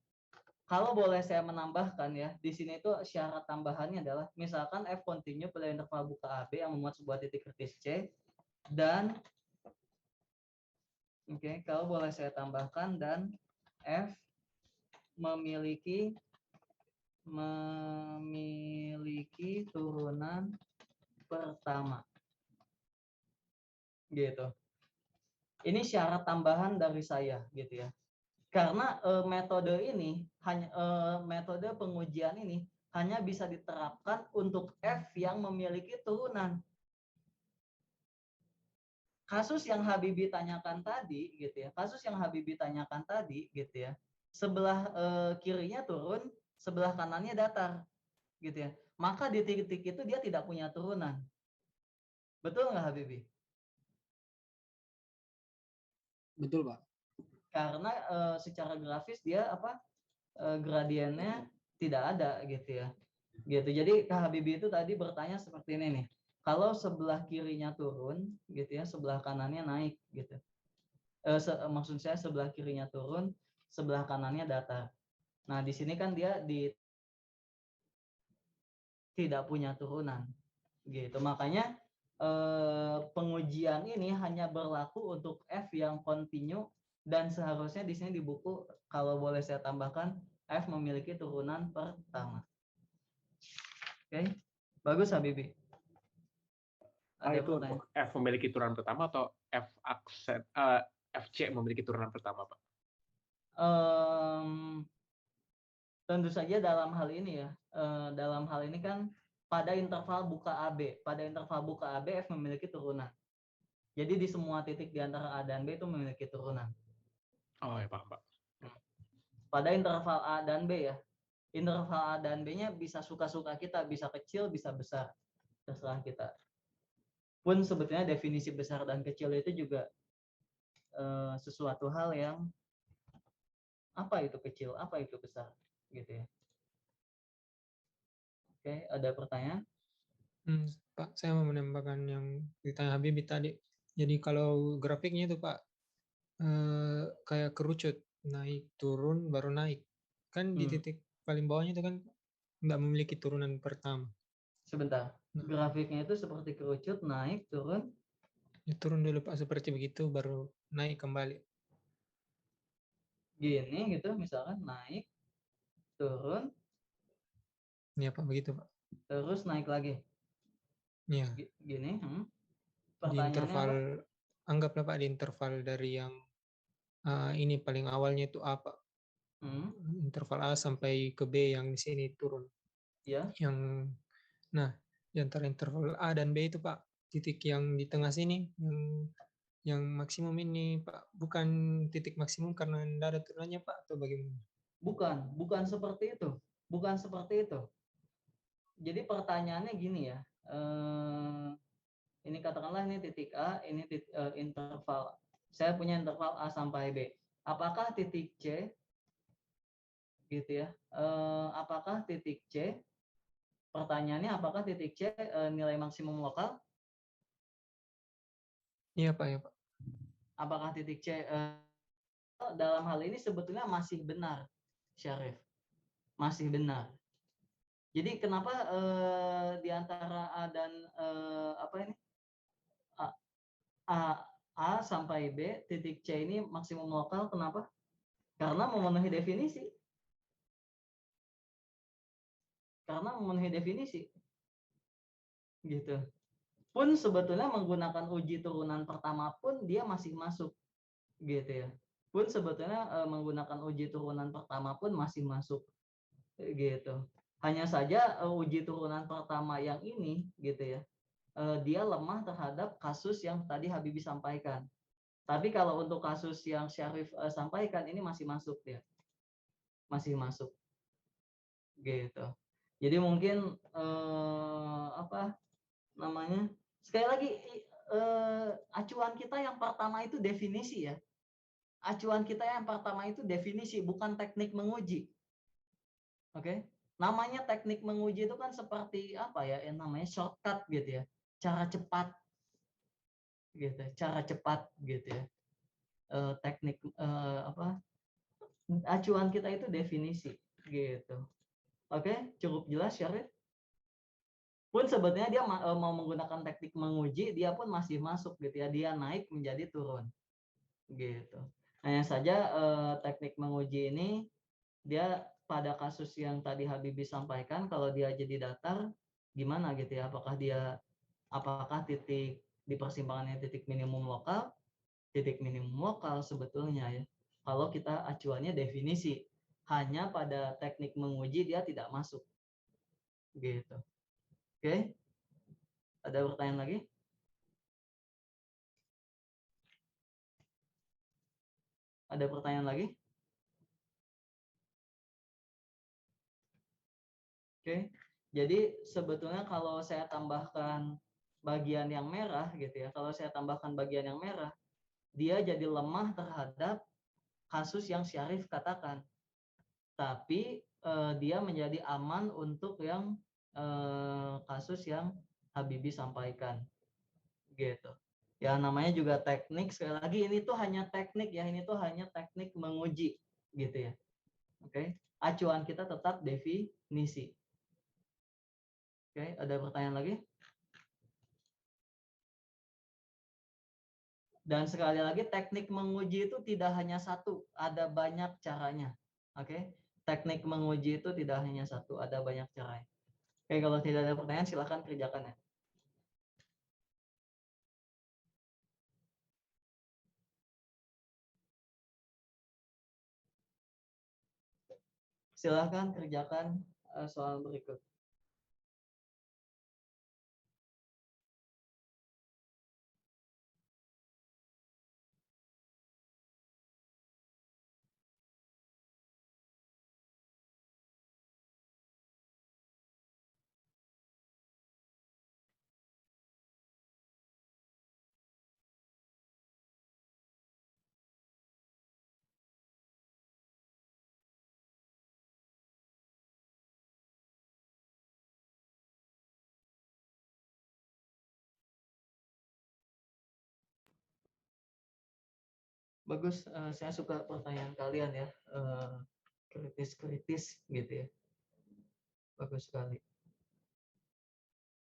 Kalau boleh saya menambahkan ya, di sini itu syarat tambahannya adalah misalkan F continue pada interval buka AB yang memuat sebuah titik kritis C, dan kalau boleh saya tambahkan, dan F memiliki turunan pertama. Gitu. Ini syarat tambahan dari saya gitu ya. Karena metode pengujian ini hanya bisa diterapkan untuk F yang memiliki turunan. Kasus yang Habibi tanyakan tadi gitu ya. Sebelah kirinya turun, sebelah kanannya datar gitu ya. Maka di titik itu dia tidak punya turunan. Betul nggak Habibi? Betul Pak. Karena secara grafis dia gradiennya tidak ada gitu ya. Gitu. Jadi Kak Habibie itu tadi bertanya seperti ini nih. Kalau sebelah kirinya turun gitu ya, sebelah kanannya naik gitu. Maksud saya sebelah kirinya turun, sebelah kanannya datar. Nah, di sini kan dia tidak punya turunan. Gitu. Makanya pengujian ini hanya berlaku untuk F yang kontinu, dan seharusnya di sini di buku kalau boleh saya tambahkan F memiliki turunan pertama. Oke, bagus Habibi. Ada itu pertanyaan? untuk F memiliki turunan pertama atau FC memiliki turunan pertama, Pak? Tentu saja dalam hal ini ya, dalam hal ini kan pada interval buka AB, F memiliki turunan. Jadi di semua titik di antara A dan B itu memiliki turunan. Oh ya, paham, Pak. Pada interval A dan B ya, interval A dan B-nya bisa suka-suka kita, bisa kecil, bisa besar, terserah kita. Pun sebetulnya definisi besar dan kecil itu juga sesuatu hal yang apa itu kecil, apa itu besar, gitu ya. Oke, ada pertanyaan? Pak, saya mau menambahkan yang ditanya Habibie tadi. Jadi kalau grafiknya itu Pak, kayak kerucut, naik turun baru naik. Kan di titik paling bawahnya itu kan nggak memiliki turunan pertama. Sebentar, grafiknya itu seperti kerucut, naik, turun. Ya, turun dulu Pak, seperti begitu baru naik kembali. Gini gitu, misalkan naik, turun. Iya Pak, begitu Pak. Terus naik lagi. Iya. Gini. Di interval, anggaplah Pak, di interval dari yang ini paling awalnya itu A Pak. Interval A sampai ke B yang di sini turun. Ya. Nah, di antara interval A dan B itu Pak, titik yang di tengah sini yang maksimum ini Pak, bukan titik maksimum karena tidak ada turunannya Pak, atau bagaimana? Bukan seperti itu. Bukan seperti itu. Jadi pertanyaannya gini ya. Ini katakanlah ini titik A, ini interval. Saya punya interval A sampai B. Apakah titik C gitu ya? Apakah titik C? Pertanyaannya apakah titik C nilai maksimum lokal? Iya Pak, ya Pak. Apakah titik C dalam hal ini sebetulnya masih benar, Syarif? Masih benar. Jadi kenapa di antara A dan A sampai B, titik C ini maksimum lokal, kenapa? Karena memenuhi definisi. Gitu. Pun sebetulnya menggunakan uji turunan pertama pun dia masih masuk. Gitu ya. Pun sebetulnya menggunakan uji turunan pertama pun masih masuk. Gitu. Hanya saja uji turunan pertama yang ini gitu ya. Dia lemah terhadap kasus yang tadi Habibie sampaikan. Tapi kalau untuk kasus yang Syarif sampaikan ini masih masuk ya. Masih masuk. Gitu. Jadi mungkin sekali lagi acuan kita yang pertama itu definisi ya. Acuan kita yang pertama itu definisi, bukan teknik menguji. Oke? Namanya teknik menguji itu kan seperti apa ya? Yang namanya shortcut gitu ya. Cara cepat. Gitu, cara cepat gitu ya. Teknik acuan kita itu definisi gitu. Oke, cukup jelas Syarif? Pun sebetulnya dia mau menggunakan teknik menguji, dia pun masih masuk gitu ya. Dia naik menjadi turun. Gitu. Hanya saja teknik menguji ini dia pada kasus yang tadi Habibie sampaikan, kalau dia jadi datar gimana gitu ya? Apakah titik di persimpangannya titik minimum lokal? Titik minimum lokal sebetulnya ya. Kalau kita acuannya definisi, hanya pada teknik menguji dia tidak masuk. Gitu. Oke? Ada pertanyaan lagi? Ada pertanyaan lagi? Oke. Jadi sebetulnya kalau saya tambahkan bagian yang merah gitu ya, kalau saya tambahkan bagian yang merah, dia jadi lemah terhadap kasus yang Syarif katakan. Tapi dia menjadi aman untuk yang kasus yang Habibie sampaikan. Gitu. Ya namanya juga teknik, sekali lagi ini tuh hanya teknik ya, ini tuh hanya teknik menguji gitu ya. Oke. Acuan kita tetap definisi. Oke, ada pertanyaan lagi? Dan sekali lagi teknik menguji itu tidak hanya satu, ada banyak caranya. Oke. Teknik menguji itu tidak hanya satu, ada banyak caranya. Oke, kalau tidak ada pertanyaan silahkan kerjakan ya. Silahkan kerjakan soal berikut. Bagus, saya suka pertanyaan kalian ya, kritis-kritis gitu ya. Bagus sekali,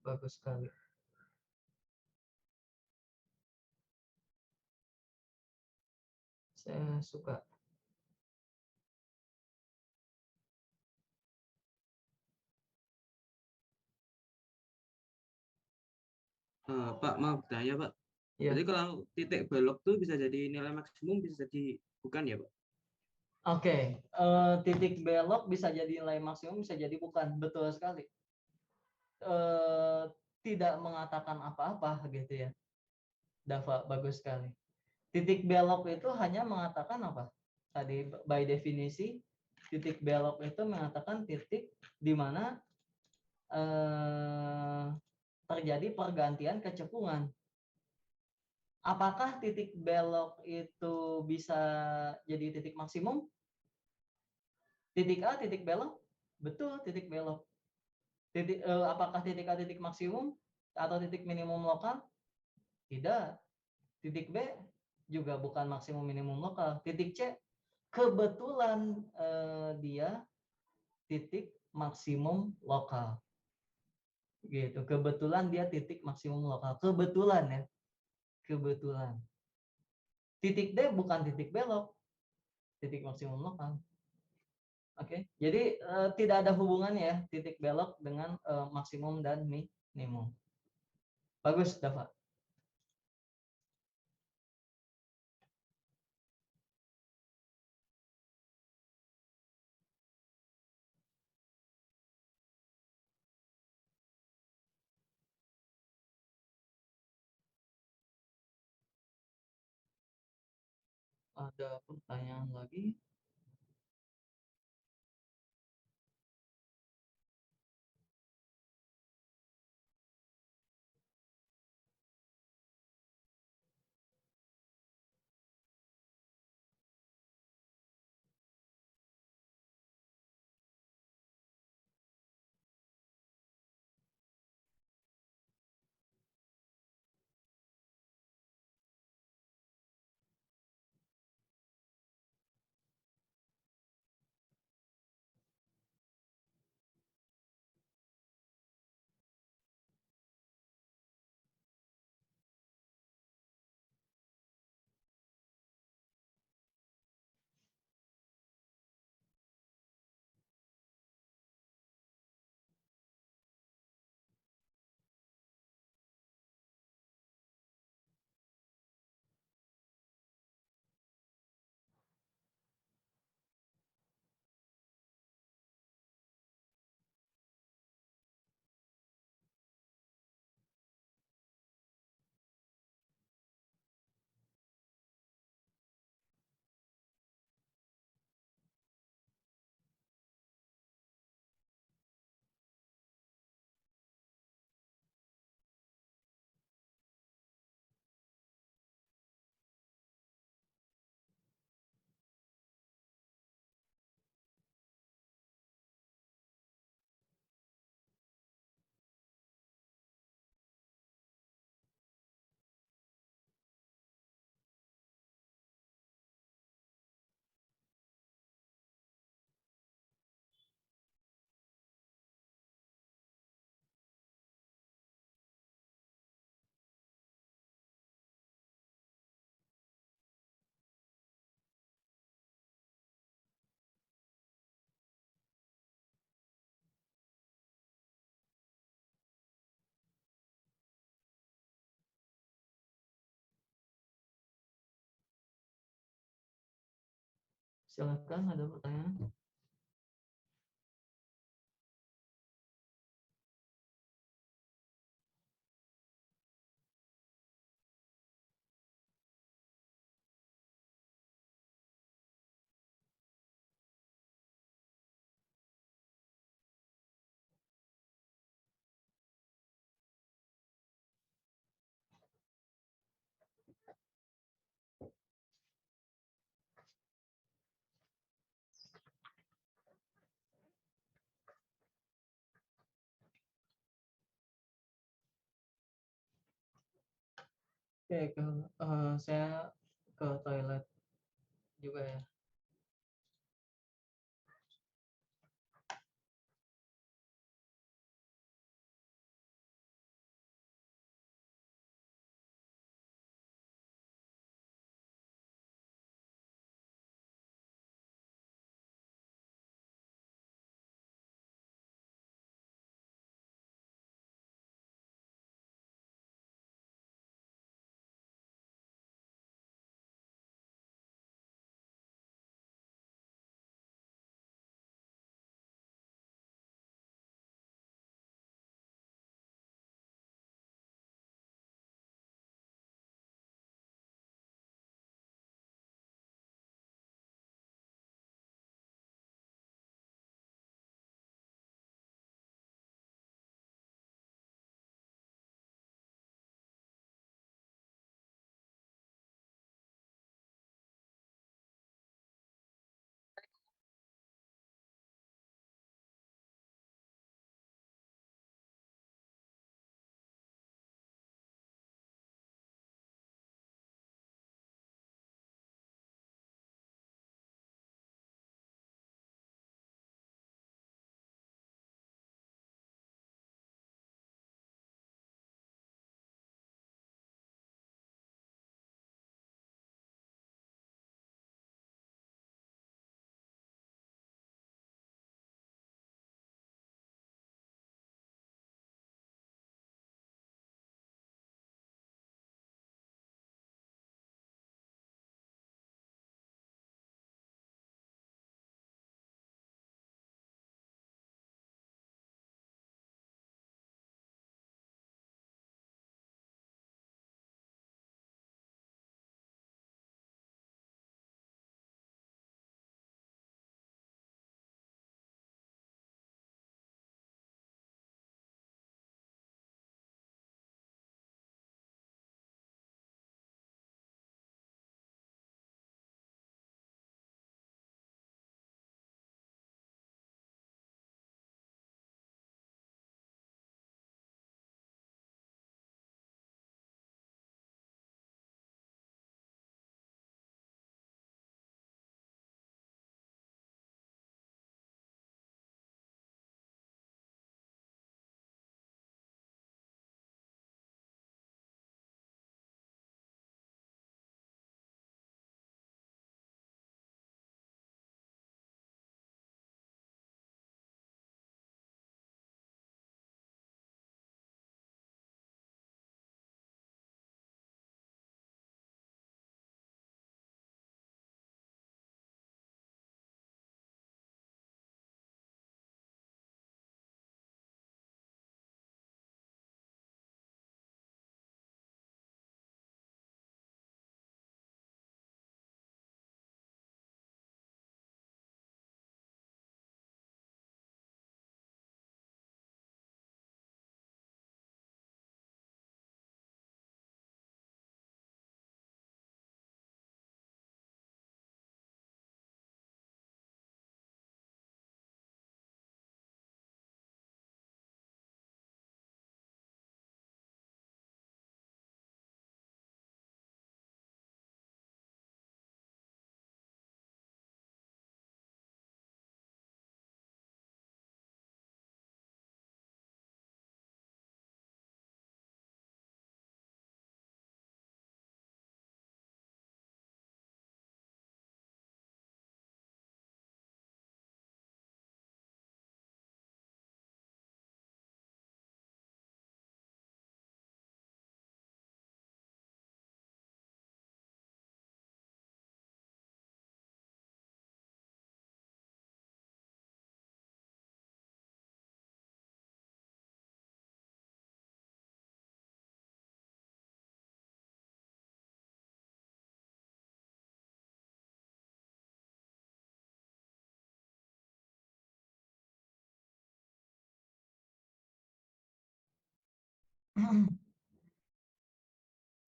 bagus sekali. Saya suka. Pak, maaf tanya Pak. Ya. Jadi kalau titik belok tuh bisa jadi nilai maksimum, bisa jadi bukan ya Pak? Oke, titik belok bisa jadi nilai maksimum, bisa jadi bukan. Betul sekali. Tidak mengatakan apa-apa gitu ya. Dava, bagus sekali. Titik belok itu hanya mengatakan apa? Tadi by definisi, titik belok itu mengatakan titik di mana terjadi pergantian kecekungan. Apakah titik belok itu bisa jadi titik maksimum? Titik A titik belok? Betul, titik belok. Apakah titik A titik maksimum atau titik minimum lokal? Tidak. Titik B juga bukan maksimum minimum lokal. Titik C kebetulan dia titik maksimum lokal. Gitu. Kebetulan dia titik maksimum lokal. Kebetulan ya. Kebetulan. Titik D bukan titik belok. Titik maksimum lokal. Oke. Jadi tidak ada hubungannya ya titik belok dengan maksimum dan minimum. Bagus, Dava. Ada pertanyaan lagi? Silakan, ada pertanyaan? Oke, saya ke toilet juga ya.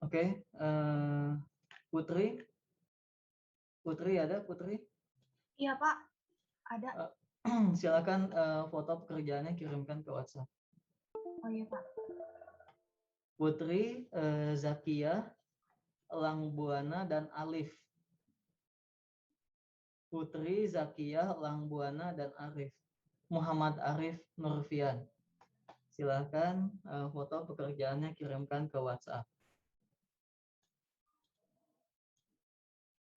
Oke, Putri, ada Putri? Iya, Pak. Ada. Silakan foto pekerjaannya kirimkan ke WhatsApp. Oh iya, Pak. Putri Zakia Elang Buana, dan Alif. Putri, Zakiyah, Elang Buana, dan Arif. Muhammad Arif Nurfian. Silahkan foto pekerjaannya kirimkan ke WhatsApp.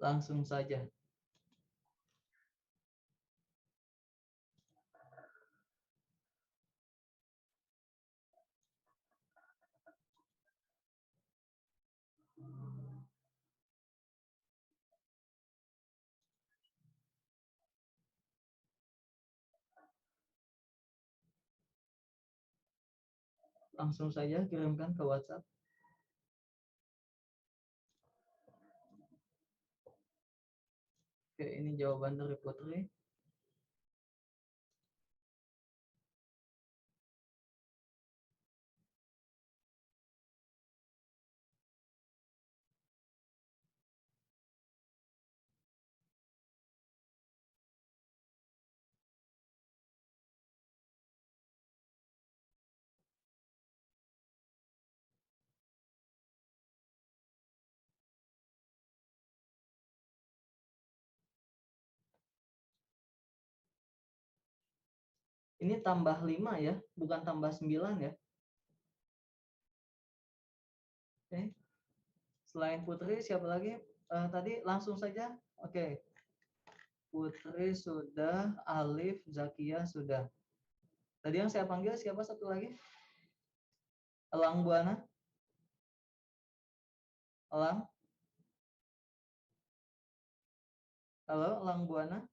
Langsung saja. Langsung saja kirimkan ke WhatsApp. Oke, ini jawaban dari Putri. Ini tambah 5 ya, bukan tambah 9 ya. Oke. Selain Putri, siapa lagi? Tadi langsung saja. Oke. Putri sudah, Alif, Zakiyah sudah. Tadi yang saya panggil siapa satu lagi? Elang Buana? Elang? Halo, Elang Buana?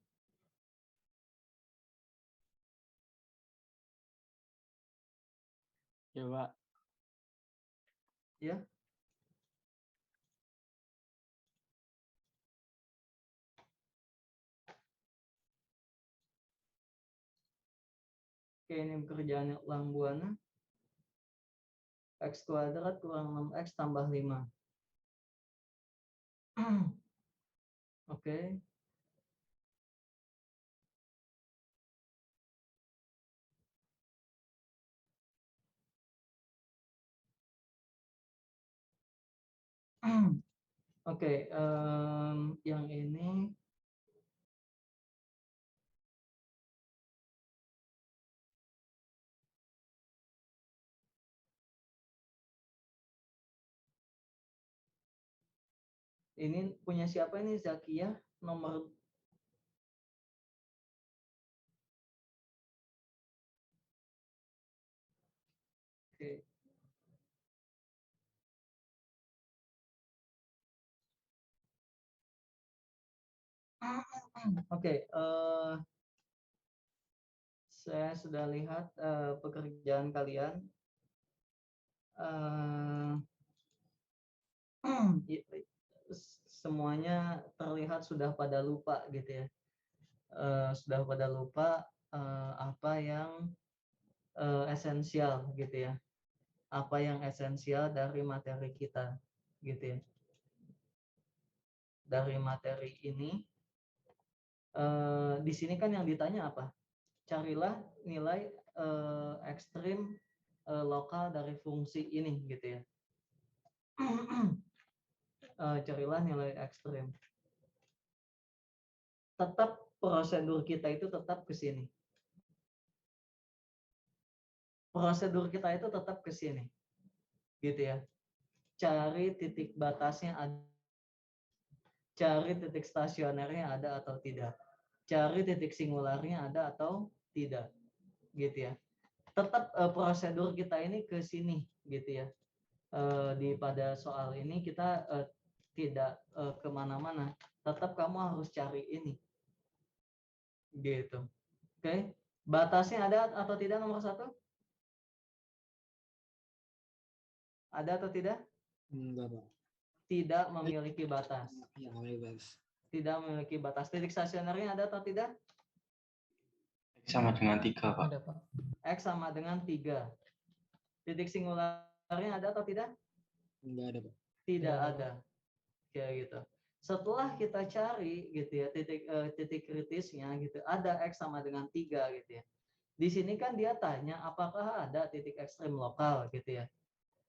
Ya, Pak. Ya. Oke, ini pekerjaannya Elang Buana. X kuadrat kurang 6X tambah 5. Oke. Oke, yang ini punya siapa ini? Zakiyah nomor Oke. Oke, saya sudah lihat pekerjaan kalian. Semuanya terlihat sudah pada lupa gitu ya. Sudah pada lupa apa yang esensial gitu ya. Apa yang esensial dari materi kita gitu ya. Dari materi ini di sini kan yang ditanya apa? Carilah nilai ekstrim lokal dari fungsi ini gitu ya. Carilah nilai ekstrim. Tetap prosedur kita itu tetap ke sini. Prosedur kita itu tetap ke sini. Gitu ya. Cari titik batasnya ada. Cari titik stasionernya ada atau tidak. Cari titik singularnya ada atau tidak. Gitu ya. Tetap prosedur kita ini ke sini gitu ya. Pada soal ini kita tidak kemana-mana. Tetap kamu harus cari ini. Gitu. Oke. Batasnya ada atau tidak nomor 1? Ada atau tidak? Enggak, Pak. Tidak memiliki batas. Ya, bebas. Tidak memiliki batas. Titik stasionernya ada atau tidak? X sama dengan 3, Pak. Ada, Pak. X sama dengan 3. Titik singularnya ada atau tidak? Enggak ada, Pak. Tidak ada. Kayak gitu. Setelah kita cari gitu ya titik kritisnya gitu, ada X sama dengan 3 gitu ya. Di sini kan dia tanya apakah ada titik ekstrim lokal gitu ya.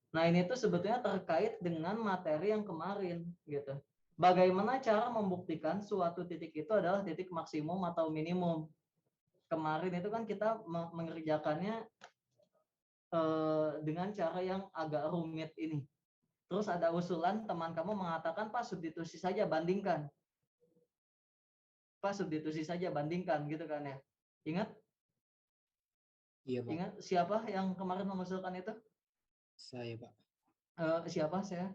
Nah, ini tuh sebetulnya terkait dengan materi yang kemarin gitu. Bagaimana cara membuktikan suatu titik itu adalah titik maksimum atau minimum. Kemarin itu kan kita mengerjakannya dengan cara yang agak rumit ini. Terus ada usulan teman kamu mengatakan, Pak, substitusi saja, bandingkan. Pak, substitusi saja, bandingkan, gitu kan ya. Ingat? Iya, Pak. Ingat siapa yang kemarin mengusulkan itu? Saya, Pak. Siapa saya?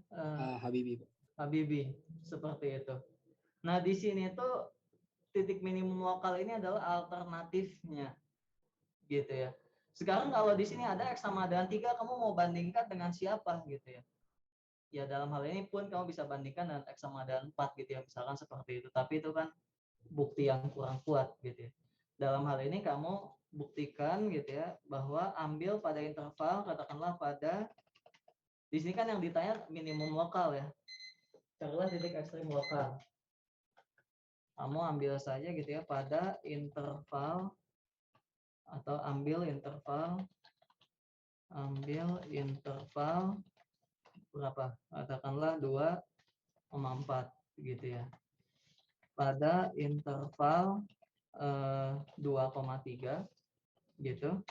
Habibie, Pak. Habibie, seperti itu. Nah, di sini tuh titik minimum lokal ini adalah alternatifnya, gitu ya. Sekarang kalau di sini ada X sama dengan 3, kamu mau bandingkan dengan siapa, gitu ya. Ya, dalam hal ini pun kamu bisa bandingkan dengan X sama dengan 4, gitu ya, misalkan seperti itu. Tapi itu kan bukti yang kurang kuat, gitu ya. Dalam hal ini kamu buktikan, gitu ya, bahwa ambil pada interval, katakanlah pada, di sini kan yang ditanya minimum lokal ya. Carilah titik ekstrim lokal. Kamu ambil saja gitu ya pada interval, atau ambil interval berapa? Katakanlah 2,4 gitu ya. Pada interval 2,3 gitu.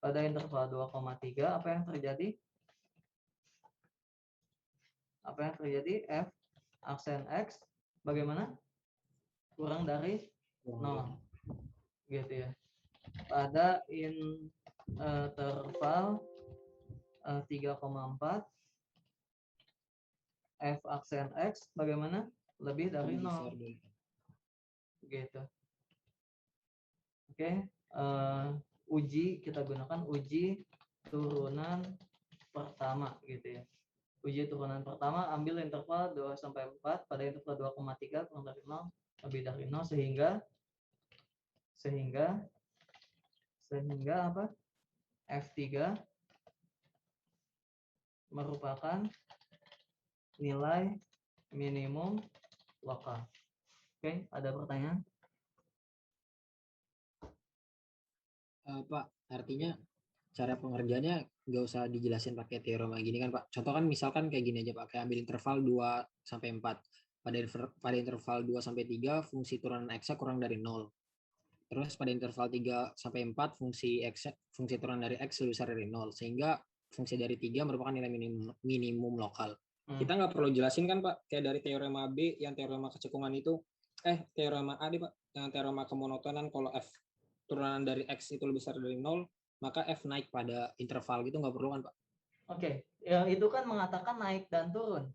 Pada interval 2,3 apa yang terjadi? Apa yang terjadi? F aksen X bagaimana? Kurang dari 0 gitu ya. Pada interval 3,4 F aksen X bagaimana? Lebih dari 0 gitu. Oke, uji, kita gunakan uji turunan pertama gitu ya. Uji turunan pertama ambil interval 2 sampai 4 pada interval 2,3 kurang dari 0 lebih dari 0 sehingga apa? F3 merupakan nilai minimum lokal. Oke, ada pertanyaan? Pak, artinya cara pengerjaannya nggak usah dijelasin pakai teorema gini kan, Pak. Contoh kan misalkan kayak gini aja, Pak. Kayak ambil interval 2 sampai 4. Pada interval 2 sampai 3 fungsi turunan X kurang dari 0. Terus pada interval 3 sampai 4 fungsi turunan dari X lebih besar dari 0. Sehingga fungsi dari 3 merupakan nilai minimum lokal. Kita nggak perlu jelasin kan, Pak. Kayak dari teorema B yang teorema kecekungan itu, teorema A nih, Pak. Yang teorema kemonotonan kalau F turunan dari X itu lebih besar dari 0, maka F naik pada interval gitu nggak perlu kan, Pak? Oke, ya, itu kan mengatakan naik dan turun.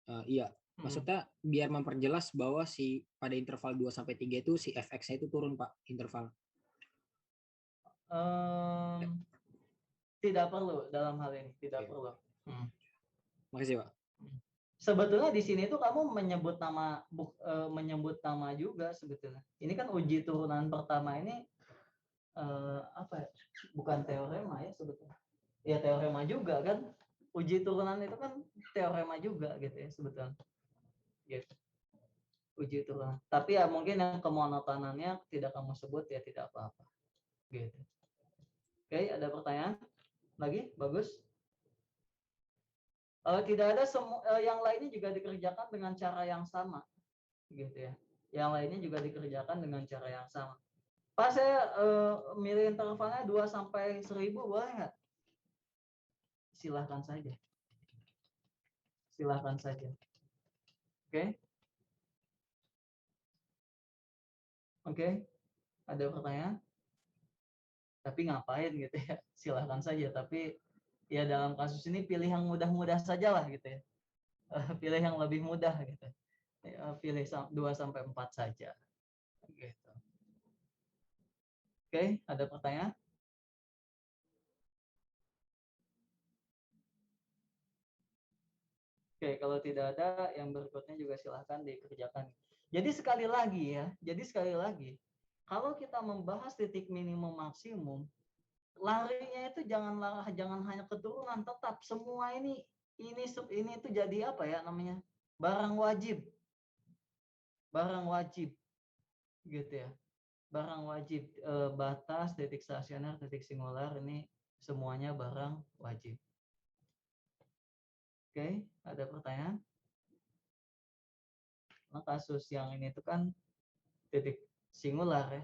Iya, maksudnya biar memperjelas bahwa si pada interval 2 sampai 3 itu si Fx-nya itu turun, Pak, interval. Tidak perlu dalam hal ini, tidak perlu. Makasih, Pak. Sebetulnya di sini tuh kamu menyebut nama juga sebetulnya. Ini kan uji turunan pertama ini apa ya? Bukan teorema ya sebetulnya. Ya teorema juga kan. Uji turunan itu kan teorema juga gitu ya sebetulnya. Gitu. Uji turunan. Tapi ya mungkin yang kemonotonannya tidak kamu sebut ya tidak apa-apa. Gitu. Oke, ada pertanyaan lagi? Bagus. Tidak ada yang lainnya juga dikerjakan dengan cara yang sama, gitu ya. Yang lainnya juga dikerjakan dengan cara yang sama. Pak, saya milih intervalnya 2 sampai 1000 boleh nggak? Silahkan saja. Silahkan saja. Oke? Oke? Ada pertanyaan? Tapi ngapain gitu ya? Silahkan saja. Tapi ya dalam kasus ini pilih yang mudah-mudah saja lah gitu ya. Pilih yang lebih mudah gitu. Pilih 2 sampai 4 saja. Gitu. Oke, ada pertanyaan? Oke, kalau tidak ada, yang berikutnya juga silahkan dikerjakan. Jadi sekali lagi, kalau kita membahas titik minimum maksimum, larinya itu jangan hanya keturunan, tetap semua ini itu jadi apa ya namanya? Barang wajib. Barang wajib. Gitu ya. Barang wajib, batas, titik stasioner, titik singular ini semuanya barang wajib. Oke, ada pertanyaan? Nah, kasus yang ini tuh kan titik singular ya.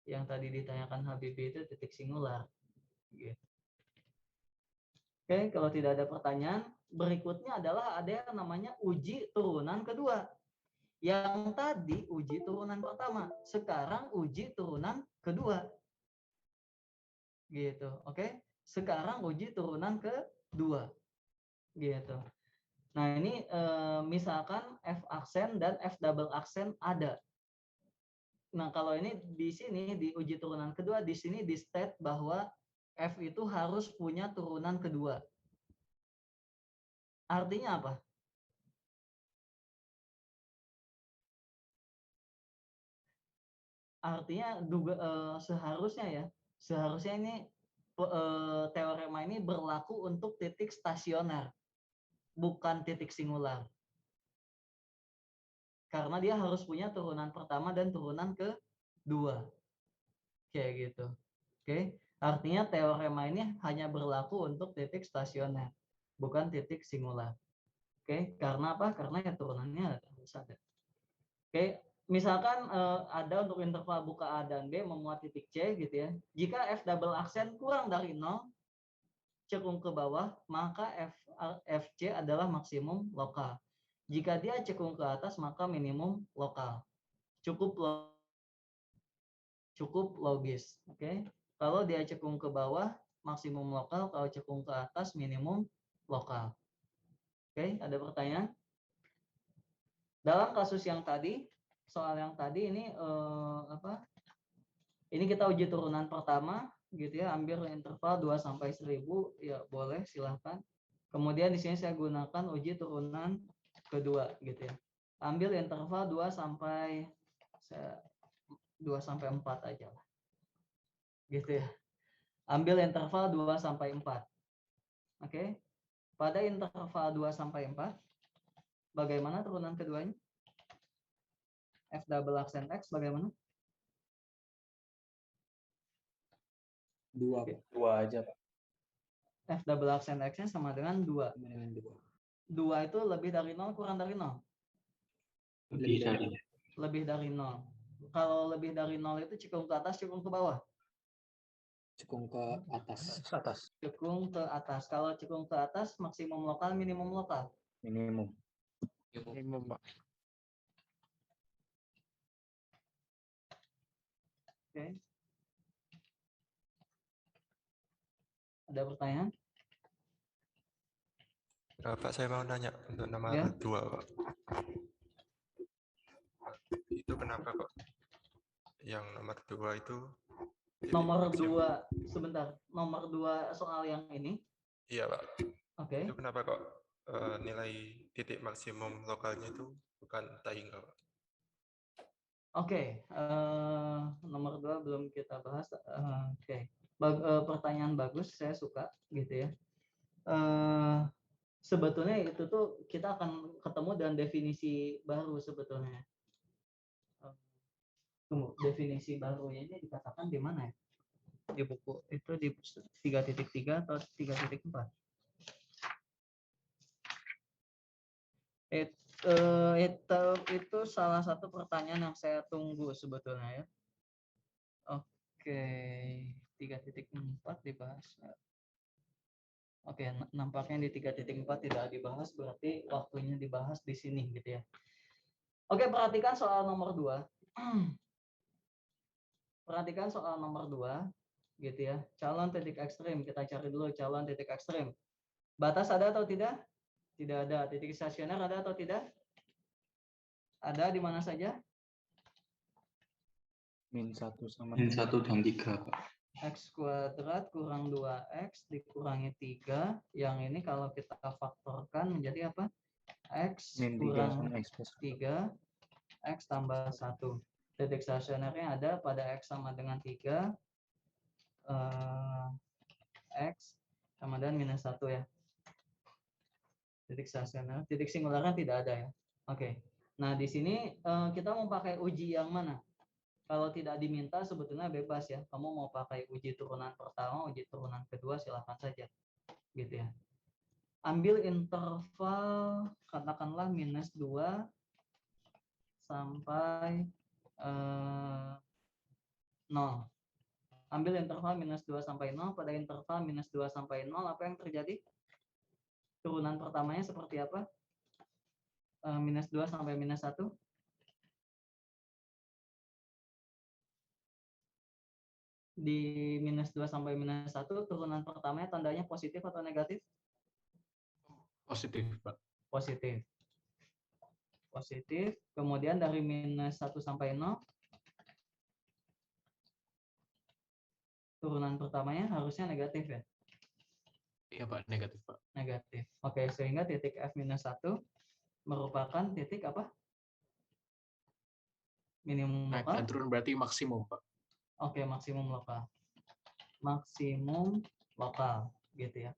Yang tadi ditanyakan Habibie itu titik singular. Gitu. Oke, kalau tidak ada pertanyaan, berikutnya adalah ada yang namanya uji turunan kedua. Yang tadi uji turunan pertama, sekarang uji turunan kedua. Gitu, oke? Sekarang uji turunan kedua. Gitu. Nah, ini misalkan F aksen dan F double aksen ada. Nah, kalau ini di sini di uji turunan kedua, di sini di state bahwa F itu harus punya turunan kedua. Artinya apa? Artinya seharusnya ini teorema ini berlaku untuk titik stasioner, bukan titik singular. Karena dia harus punya turunan pertama dan turunan kedua. Kayak gitu. Oke, artinya teorema ini hanya berlaku untuk titik stasioner, bukan titik singular. Oke, karena apa? Karena ya turunannya harus ada. Oke, misalkan ada untuk interval buka A dan B memuat titik C gitu ya. Jika F double aksen kurang dari 0, cekung ke bawah, maka FC adalah maksimum lokal. Jika dia cekung ke atas, maka minimum lokal. Cukup logis. Oke. Kalau dia cekung ke bawah, maksimum lokal. Kalau cekung ke atas, minimum lokal. Oke, ada pertanyaan? Dalam kasus yang tadi, soal yang tadi ini Ini kita uji turunan pertama gitu ya, ambil interval 2 sampai 1000 ya boleh silahkan. Kemudian di sini saya gunakan uji turunan kedua gitu ya. Ambil interval 2 sampai 4 aja lah. Gitu ya. Ambil interval 2 sampai 4. Oke. Pada interval 2 sampai 4 bagaimana turunan keduanya? F double aksen X bagaimana? 2, Pak. 2 aja, Pak. F double aksen X-nya sama dengan 2. 2 itu lebih dari 0, kurang dari 0? Lebih dari 0. Kalau lebih dari 0 itu cekung ke atas, cekung ke bawah? Cekung ke atas. Cekung ke atas. Kalau cekung ke atas, maksimum lokal, minimum lokal? Minimum. Minimum, Pak. Oke. Ada pertanyaan? Pak, saya mau nanya untuk nomor Ya. 2, Pak. Itu kenapa kok yang nomor 2 itu Nomor 2, sebentar. Nomor 2 soal yang ini? Iya, Pak. Oke. Itu kenapa kok nilai titik maksimum lokalnya itu bukan Taingga, Pak? Oke, nomor 2 belum kita bahas. Oke. Pertanyaan bagus, saya suka gitu ya. Sebetulnya itu tuh kita akan ketemu dengan definisi baru sebetulnya. Tunggu, definisi barunya ini dikatakan di mana ya? Di buku itu di 3.3 atau 3.4? Itu salah satu pertanyaan yang saya tunggu sebetulnya ya. Oke, 3.4 dibahas. Oke, nampaknya di 3.4 tidak dibahas, berarti waktunya dibahas di sini gitu ya. Oke, perhatikan soal nomor 2. Perhatikan soal nomor 2 gitu ya. Calon titik ekstrim, kita cari dulu calon titik ekstrim. Batas ada atau tidak? Tidak ada. Titik stasioner ada atau tidak? Ada di mana saja? -1 sama -1 dan 3, Pak. X kuadrat kurang 2X dikurangi 3. Yang ini kalau kita faktorkan menjadi apa? X kurang 3, X tambah 1. Titik stasionernya ada pada X sama dengan 3. X sama dengan -1 ya. Titik stasioner, titik singularnya tidak ada ya. Oke. Nah, di sini kita mau pakai uji yang mana? Kalau tidak diminta sebetulnya bebas ya. Kamu mau pakai uji turunan pertama, uji turunan kedua silahkan saja. Gitu ya. ambil interval katakanlah -2 sampai 0. Ambil interval -2 sampai 0. Pada interval -2 sampai 0, apa yang terjadi? Turunan pertamanya seperti apa? -2 sampai -1. Di -2 sampai -1, turunan pertamanya tandanya positif atau negatif? Positif, Pak. Positif. Positif. Kemudian dari -1 sampai 0, turunan pertamanya harusnya negatif ya? Iya, Pak, negatif, Pak. Negatif. Oke, sehingga titik F-1 merupakan titik apa? Minimum Naik lokal? dan turun berarti maksimum, Pak. Oke, maksimum lokal. Maksimum lokal, gitu ya.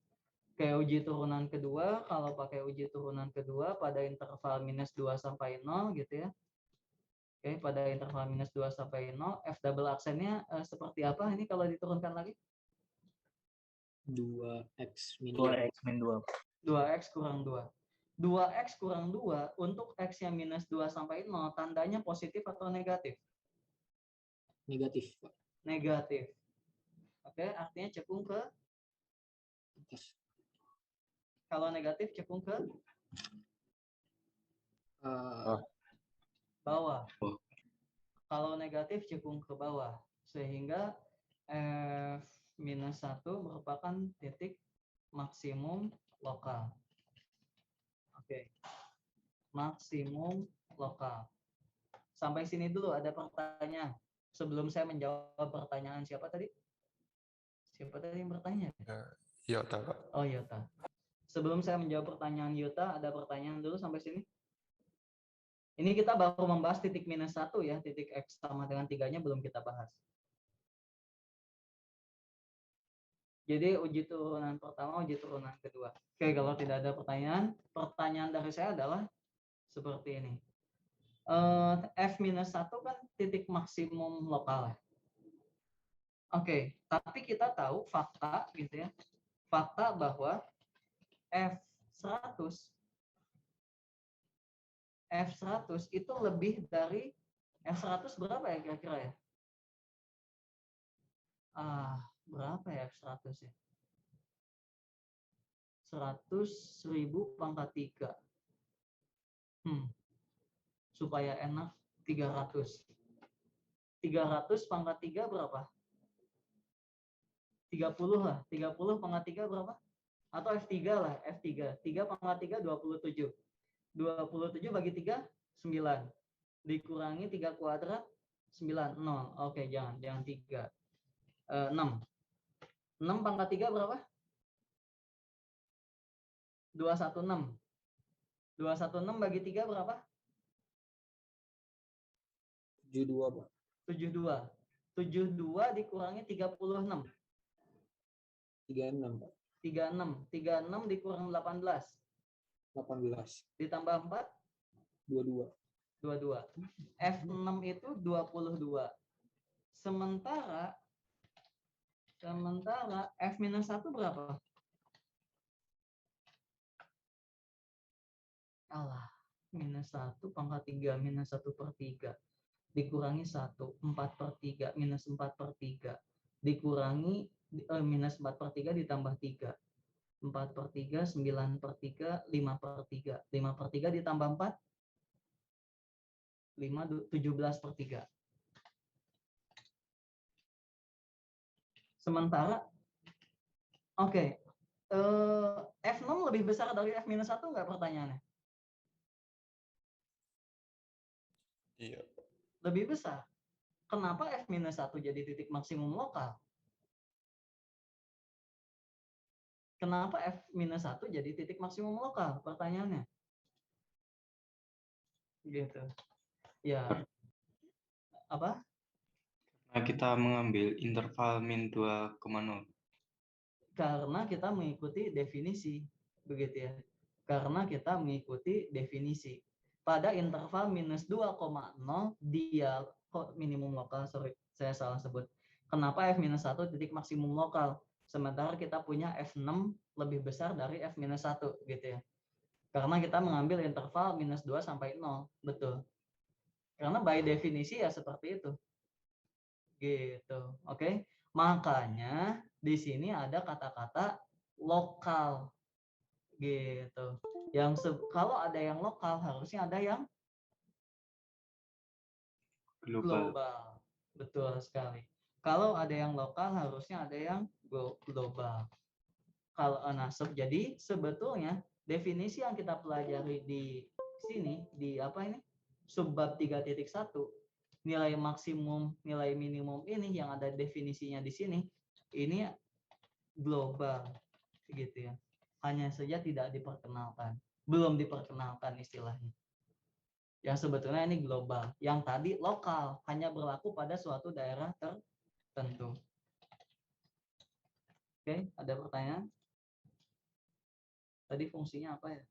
Oke, uji turunan kedua, kalau pakai uji turunan kedua pada interval -2 sampai 0, gitu ya. Oke, pada interval -2 sampai 0, F double aksennya seperti apa ini kalau diturunkan lagi? 2x min 2x min 2. 2x kurang 2. 2x kurang 2 untuk x yang -2 sampai 0, tandanya positif atau negatif? negatif, Pak. Negatif. Oke, artinya cekung ke, Atas. kalau negatif cekung ke bawah. Kalau negatif cekung ke bawah. Sehingga F-1 merupakan titik maksimum lokal. Oke. Maksimum lokal. Sampai sini dulu ada pertanyaan. Sebelum saya menjawab pertanyaan siapa tadi? Siapa tadi yang bertanya? Yota, Pak. Oh, Yota. Sebelum saya menjawab pertanyaan Yota, ada pertanyaan dulu sampai sini? Ini kita baru membahas titik -1 ya, titik X sama dengan 3-nya belum kita bahas. Jadi uji turunan pertama, uji turunan kedua. Oke, kalau tidak ada pertanyaan dari saya adalah seperti ini. F-1 kan titik maksimum lokal ya. Oke, tapi kita tahu fakta gitu ya. Fakta bahwa F100 itu lebih dari F100 berapa ya kira-kira ya? Berapa ya F100 ya? 100.000 pangkat 3. Supaya enak 300. 300 pangkat 3 berapa? 30 lah. 30 pangkat 3 berapa? Atau F3 lah, F3. 3 pangkat 3 27. 27 bagi 3 9. Dikurangi 3 kuadrat 9 0. Oke, jangan 3. 6. 6 pangkat 3 berapa? 216. 216 bagi 3 berapa? 72, Pak. 72. 72 dikurangi 36. 36, Pak. 36. 36 dikurang 18. 18. Ditambah 4? 22. 22. F6 itu 22. Sementara F-1 berapa? -1 pangkat 3 -1/3 dikurangi 1 4/3 -4/3 dikurangi -4/3 ditambah 3 4/3 9/3 5/3 5/3 ditambah 4 5 17/3. Sementara F6 lebih besar dari F-1 nggak pertanyaannya? Iya. Lebih besar. Kenapa F-1 jadi titik maksimum lokal? Kenapa F-1 jadi titik maksimum lokal? Pertanyaannya. Gitu. Ya. Apa? Nah, kita mengambil interval -2,0. Karena kita mengikuti definisi. Begitu ya. Karena kita mengikuti definisi. Pada interval -2,0 dia minimum lokal, saya salah sebut. Kenapa F-1 titik maksimum lokal? sementara kita punya F6 lebih besar dari F-1 gitu ya. Karena kita mengambil interval -2 sampai 0, betul. Karena by definisi ya seperti itu. Gitu, oke. Makanya di sini ada kata-kata lokal. Gitu. Kalau ada yang lokal harusnya ada yang global. Betul sekali. Kalau ada yang lokal harusnya ada yang global. Jadi sebetulnya definisi yang kita pelajari di sini di subbab 3.1, nilai maksimum, nilai minimum ini yang ada definisinya di sini ini global gitu ya. Hanya saja tidak diperkenalkan, belum diperkenalkan istilahnya. Yang sebetulnya ini global, yang tadi lokal, hanya berlaku pada suatu daerah tertentu. Oke, ada pertanyaan? Tadi fungsinya apa ya?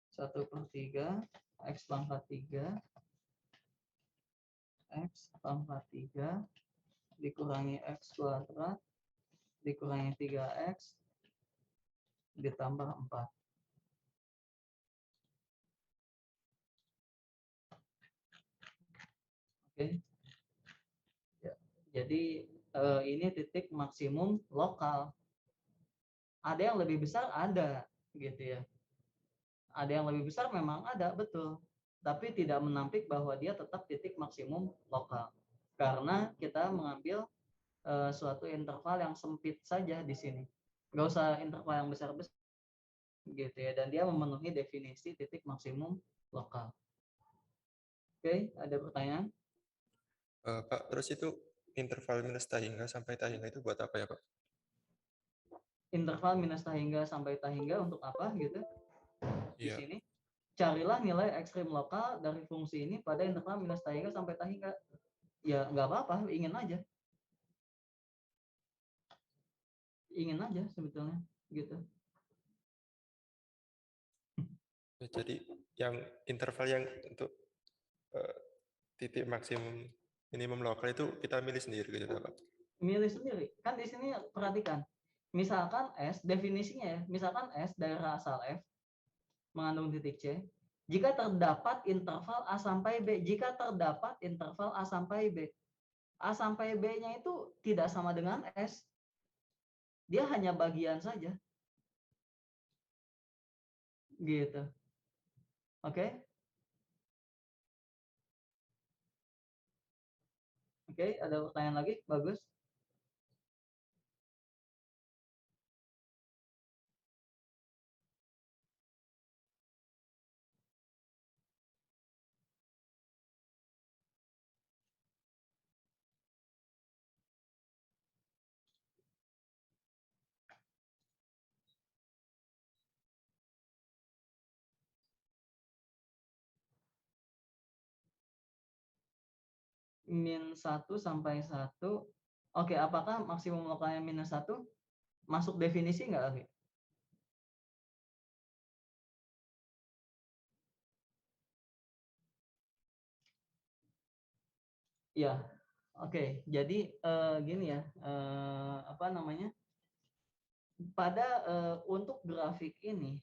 Satu per 3 X pangkat 3 X pangkat 3 dikurangi X kuadrat dikurangi 3X ditambah 4. Oke. Ya, jadi ini titik maksimum lokal. Ada yang lebih besar, ada gitu ya. Ada yang lebih besar memang ada, betul. Tapi tidak menampik bahwa dia tetap titik maksimum lokal. Karena kita mengambil suatu interval yang sempit saja di sini. Nggak usah interval yang besar-besar gitu ya. Dan dia memenuhi definisi titik maksimum lokal. Oke, ada pertanyaan? Pak, terus itu interval minus tahingga sampai tahingga itu buat apa ya, Pak? Interval minus tahingga sampai tahingga untuk apa gitu? Di Iya. sini carilah nilai ekstrim lokal dari fungsi ini pada interval minus tahingga sampai tahingga. Ya nggak apa-apa, ingin aja sebetulnya gitu. Jadi yang interval yang untuk titik maksimum minimum lokal itu kita milih sendiri gitu, Pak? Milih sendiri. Kan di sini perhatikan. Misalkan S, definisinya ya, misalkan S daerah asal F mengandung titik C, jika terdapat interval A sampai B, jika terdapat interval A sampai B. A sampai B-nya itu tidak sama dengan S. Dia hanya bagian saja. Gitu. Oke? Oke, ada pertanyaan lagi? Bagus. Min 1 sampai 1. Oke, apakah maksimum lokalnya minus 1? Masuk definisi nggak, Oke? Ya, oke. Jadi gini ya, untuk grafik ini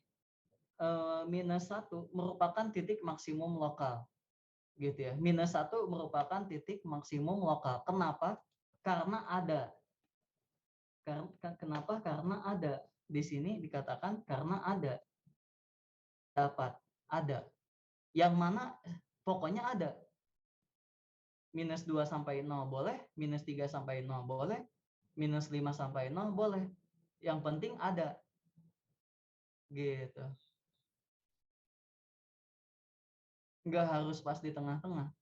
minus 1 merupakan titik maksimum lokal, gitu ya. Minus 1 merupakan titik maksimum lokal. Kenapa? Karena ada. Kenapa? Karena ada. Di sini dikatakan karena ada. Dapat. Ada. Yang mana pokoknya ada. Minus 2 sampai 0 boleh, minus 3 sampai 0 boleh, minus 5 sampai 0 boleh. Yang penting ada. Gitu. Nggak harus pas di tengah-tengah.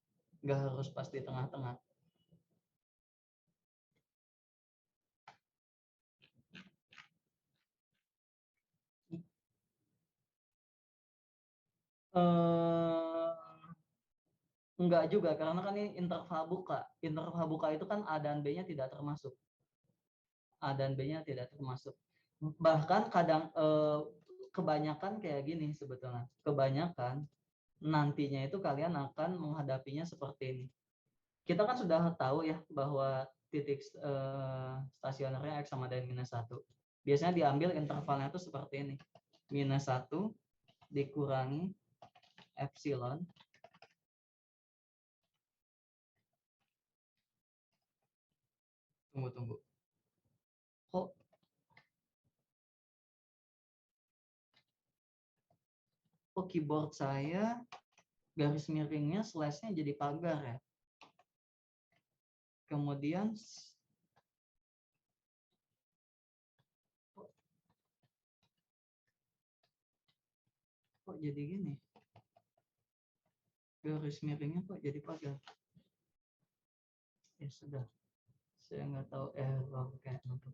Nggak harus pas di tengah-tengah. Enggak juga, karena kan ini interval buka. Interval buka itu kan A dan B-nya tidak termasuk. A dan B-nya tidak termasuk. Bahkan kadang kebanyakan kayak gini sebetulnya. Kebanyakan nantinya itu kalian akan menghadapinya seperti ini. Kita kan sudah tahu ya bahwa titik stasionernya X sama dengan -1. Biasanya diambil intervalnya itu seperti ini. -1 dikurangi epsilon tunggu. Kok keyboard saya garis miringnya slash-nya jadi pagar ya. Kemudian kok jadi gini? Garis miringnya kok jadi pagar? Ya sudah. Saya nggak tahu error kayak apa.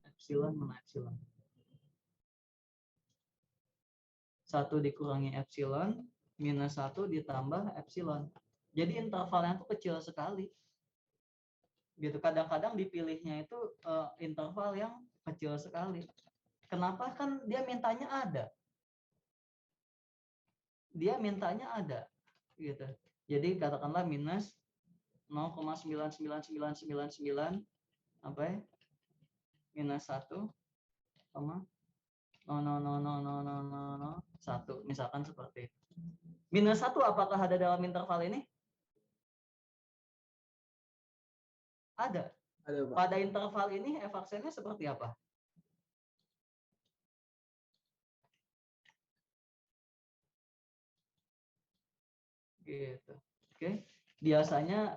Epsilon mana epsilon? 1 dikurangi epsilon minus 1 ditambah epsilon. Jadi intervalnya itu kecil sekali. Gitu. Kadang-kadang dipilihnya itu interval yang kecil sekali. Kenapa? Kan dia mintanya ada. Gitu. Jadi katakanlah minus 0,99999 apa ya? Minus 1, 0,0000001 misalkan seperti itu. Minus 1 apakah ada dalam interval ini? Ada. Ada, Pak. Pada interval ini f aksennya seperti apa? Gitu. Oke. Biasanya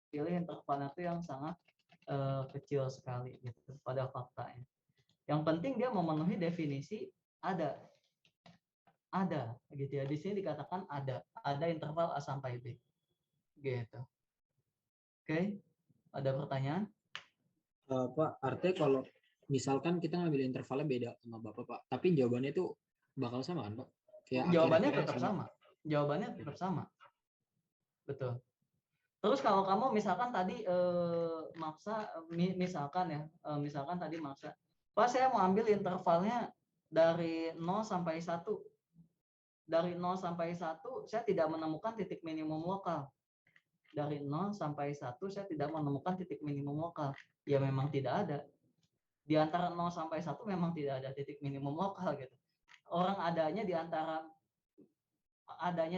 pilih intervalnya itu yang sangat kecil sekali gitu pada faktanya. Yang penting dia memenuhi definisi ada gitu ya. Di sini dikatakan ada interval A sampai B. Gitu. Oke. Ada pertanyaan? Pak, artinya kalau misalkan kita ngambil intervalnya beda sama Bapak, Pak, tapi jawabannya itu bakal sama kan, Pak? Kayak Jawabannya akhir-akhirnya tetap sama. Jawabannya tetap sama. Betul. Terus kalau kamu misalkan tadi maksa, misalkan tadi maksa, Pak saya mau ambil intervalnya dari 0 sampai 1. Dari 0 sampai 1 saya tidak menemukan titik minimum lokal. Dari 0 sampai 1 saya tidak menemukan titik minimum lokal. Ya memang tidak ada. Di antara 0 sampai 1 memang tidak ada titik minimum lokal gitu. Orang adanya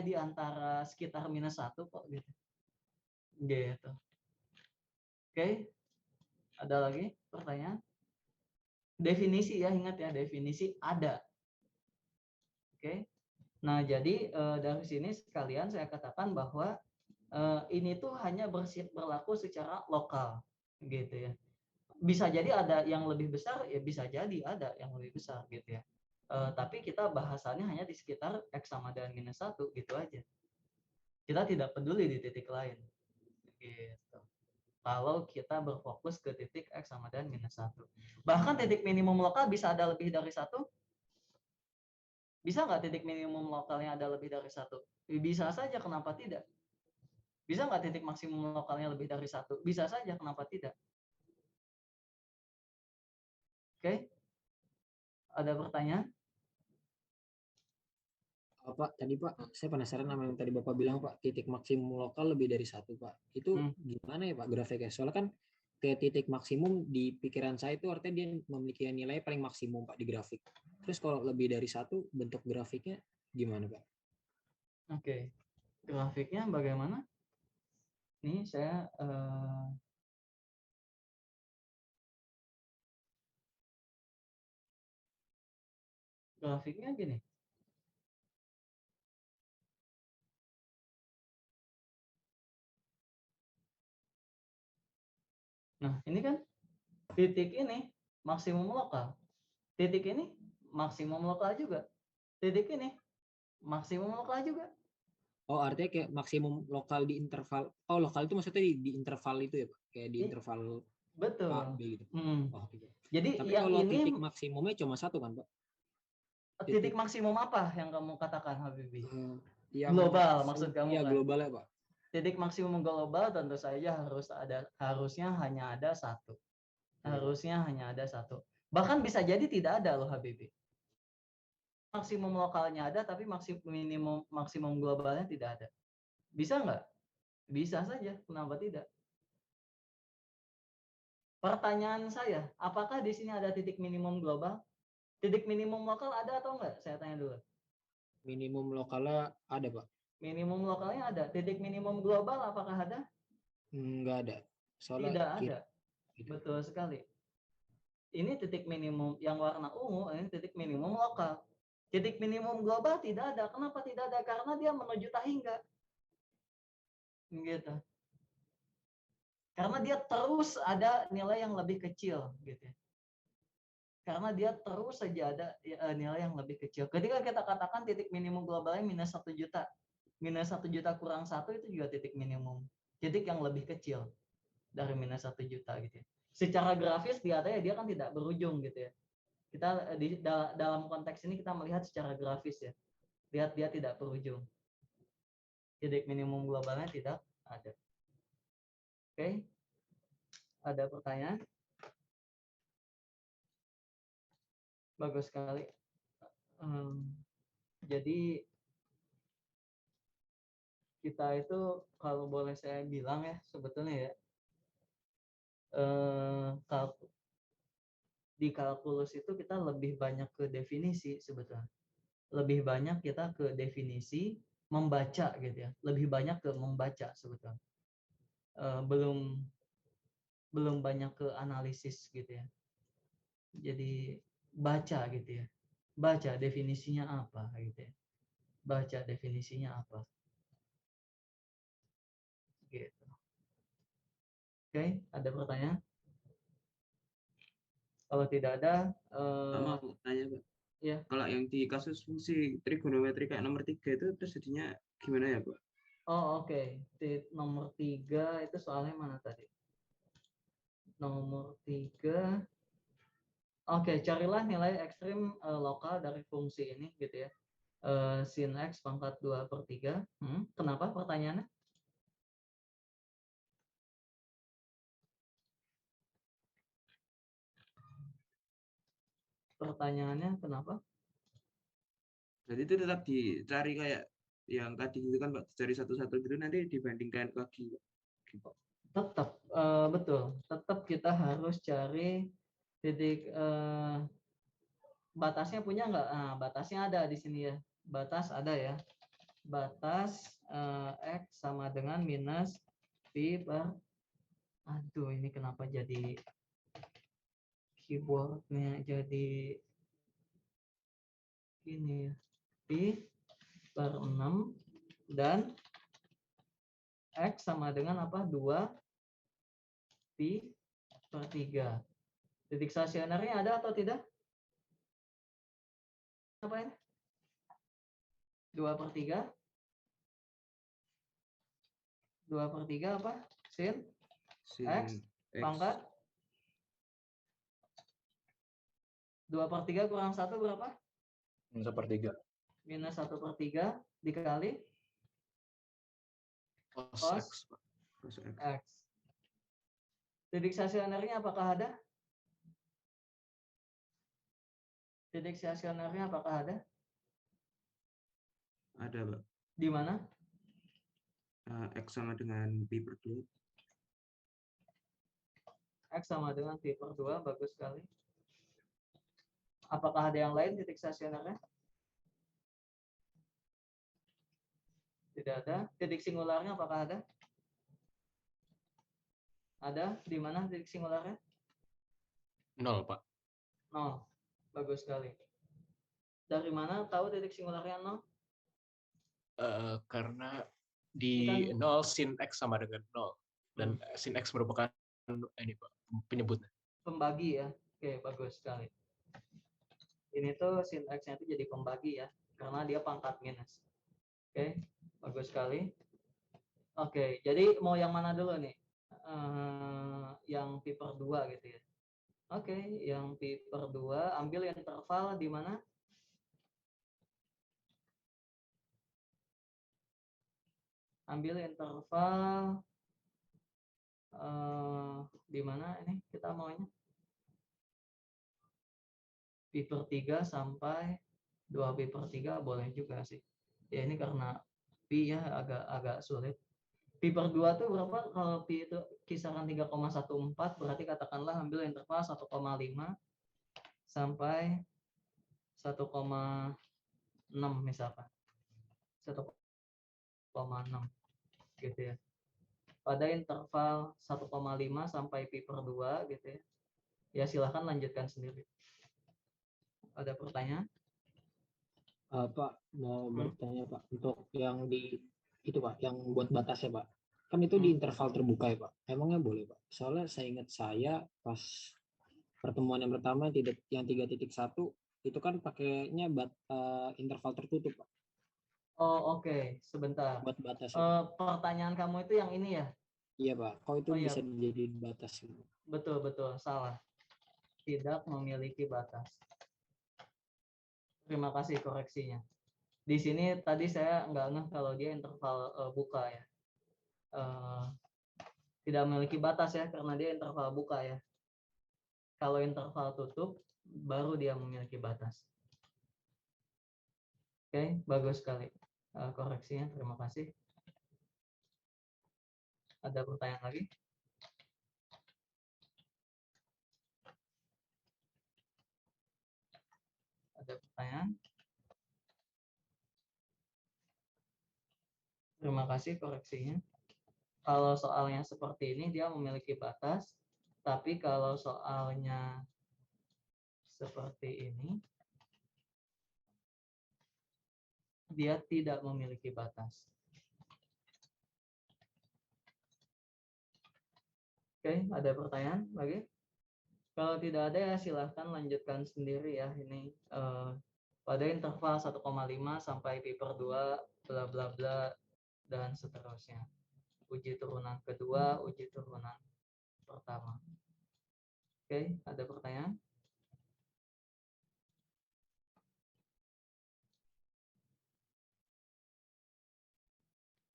di antara sekitar -1 kok gitu. Gitu. Oke. Ada lagi pertanyaan? Definisi ya, ingat ya, definisi ada. Oke. Nah, jadi dari sini sekalian saya katakan bahwa ini tuh hanya berlaku secara lokal gitu ya. Bisa jadi ada yang lebih besar, ya bisa jadi ada yang lebih besar gitu ya. Tapi kita bahasannya hanya di sekitar X sama dengan -1 gitu aja. Kita tidak peduli di titik lain. Gitu. Kalau kita berfokus ke titik X sama dengan -1. Bahkan titik minimum lokal bisa ada lebih dari 1. Bisa nggak titik minimum lokalnya ada lebih dari 1? Bisa saja, kenapa tidak? Bisa nggak titik maksimum lokalnya lebih dari 1? Bisa saja, kenapa tidak? Oke. Ada pertanyaan? Pak, tadi Pak, saya penasaran sama yang tadi Bapak bilang Pak, titik maksimum lokal lebih dari 1 Pak. Itu gimana ya Pak grafiknya? Soalnya kan kayak titik maksimum di pikiran saya itu artinya dia memiliki nilai paling maksimum Pak di grafik. Terus kalau lebih dari 1 bentuk grafiknya gimana Pak? Oke. Grafiknya bagaimana? Nih saya grafiknya gini. Nah, ini kan titik ini maksimum lokal. Titik ini maksimum lokal juga. Titik ini maksimum lokal juga. Oh, artinya kayak maksimum lokal di interval. Oh, lokal itu maksudnya di interval itu ya, Pak? Kayak di interval betul. A, B gitu. Oh, gitu. Jadi tapi yang kalau ini titik maksimumnya cuma 1 kan, Pak? Titik maksimum apa yang kamu katakan, Habibie? Global maksud kamu iya, kan? global ya, Pak. Titik maksimum global tentu saja harusnya hanya ada 1. Harusnya hanya ada satu. Bahkan bisa jadi tidak ada loh Habibie. Maksimum lokalnya ada, tapi maksimum globalnya tidak ada. Bisa nggak? Bisa saja. Kenapa tidak? Pertanyaan saya, apakah di sini ada titik minimum global? Titik minimum lokal ada atau enggak? Saya tanya dulu. Minimum lokalnya ada, Pak. Minimum lokalnya ada. Titik minimum global apakah ada? Nggak ada. Soalnya Tidak ada. Betul sekali. Ini titik minimum yang warna ungu, ini titik minimum lokal. Titik minimum global tidak ada. Kenapa tidak ada? Karena dia menuju tahingga. Gitu. Karena dia terus ada nilai yang lebih kecil, gitu. Karena dia terus saja ada nilai yang lebih kecil. Ketika kita katakan titik minimum globalnya minus 1 juta, minus 1 juta kurang 1 itu juga titik minimum. Titik yang lebih kecil dari minus 1 juta, gitu. Secara grafis kelihatannya dia kan tidak berujung, gitu ya. Kita dalam konteks ini kita melihat secara grafis ya. Lihat dia tidak berujung. Titik minimum globalnya tidak ada. Oke. Ada pertanyaan? Bagus sekali. Jadi kita itu kalau boleh saya bilang ya sebetulnya ya di kalkulus itu kita lebih banyak ke definisi sebetulnya. Lebih banyak kita ke definisi membaca gitu ya. Lebih banyak ke membaca sebetulnya. Belum banyak ke analisis gitu ya. Jadi baca gitu ya. Baca definisinya apa gitu ya. Baca definisinya apa. Gitu. Oke, ada pertanyaan? Kalau tidak ada, mau tanya, Pak. Ya. Kalau yang di kasus fungsi trigonometri kayak nomor 3 itu terus jadinya gimana ya, Pak? Oh, oke. Nomor 3 itu soalnya mana tadi? Nomor 3. Oke, carilah nilai ekstrim lokal dari fungsi ini gitu ya. Sin X pangkat 2/3. Kenapa pertanyaannya? Pertanyaannya kenapa? Jadi itu tetap dicari kayak yang tadi itu kan, Pak, cari satu-satu gitu nanti dibandingkan lagi, Pak. Tetap betul. Tetap kita harus cari titik batasnya punya nggak? Nah, batasnya ada di sini ya. Batas ada ya. Batas X sama dengan minus pi per. Aduh, ini kenapa jadi keyboardnya jadi ini ya. Pi per 6 dan X sama dengan apa? 2 pi per 3. Titik stasionernya ada atau tidak? Apa ini? 2/3. 2/3 apa? Sin X pangkat 2/3 kurang 1 berapa? Minus 1/3. Minus 1/3 dikali cos X. Titik stasionernya apakah ada? Titik stasionernya apakah ada? Ada, Pak. Di mana? X sama dengan pi per 2. X sama dengan pi per 2, bagus sekali. Apakah ada yang lain titik stasionernya? Tidak ada. Titik singularnya apakah ada? Ada. Di mana titik singularnya? 0, Pak. 0. Bagus sekali. Dari mana tahu titik singularnya 0? Karena di 0 sin X sama dengan 0. Dan sin X merupakan ini, Pak, penyebutnya. Pembagi ya. Oke, bagus sekali. Ini tuh sin X-nya itu jadi pembagi ya. Karena dia pangkat minus. Oke, bagus sekali. Oke, jadi mau yang mana dulu nih? Yang pi per 2 gitu ya. Oke, yang pi per 2, ambil interval di mana? Ambil interval di mana ini kita maunya? pi per 3 sampai 2 pi per 3 boleh juga sih. Ya ini karena pi ya agak sulit. Pi per 2 tuh berapa? Kalau pi itu kisaran 3,14 berarti katakanlah ambil interval 1,5 sampai 1,6 misalkan. 1,6 gitu ya. Pada interval 1,5 sampai pi per 2 gitu ya. Ya silahkan lanjutkan sendiri. Ada pertanyaan? Pak mau bertanya Pak untuk yang di itu Pak yang buat batasnya Pak, kan itu di interval terbuka ya Pak, emangnya boleh Pak? Soalnya saya ingat saya pas pertemuan yang pertama yang 3.1 itu kan pakainya interval tertutup Pak. Oh oke. Sebentar. Buat batas ya. Pertanyaan kamu itu yang ini ya? Iya Pak, kok itu Oh, iya. bisa dijadiin batas gitu? Betul salah. Tidak memiliki batas. Terima kasih koreksinya. Di sini tadi saya nggak ngeh kalau dia interval buka ya. Tidak memiliki batas ya karena dia interval buka ya. Kalau interval tutup baru dia memiliki batas. Oke, bagus sekali koreksinya. Terima kasih. Ada pertanyaan lagi? Ada pertanyaan? Terima kasih koreksinya. Kalau soalnya seperti ini dia memiliki batas, tapi kalau soalnya seperti ini dia tidak memiliki batas. Oke, ada pertanyaan lagi? Kalau tidak ada ya silahkan lanjutkan sendiri ya. Ini pada interval 1,5 sampai pi per 2 bla bla bla dan seterusnya. Uji turunan kedua, uji turunan pertama. Oke, ada pertanyaan?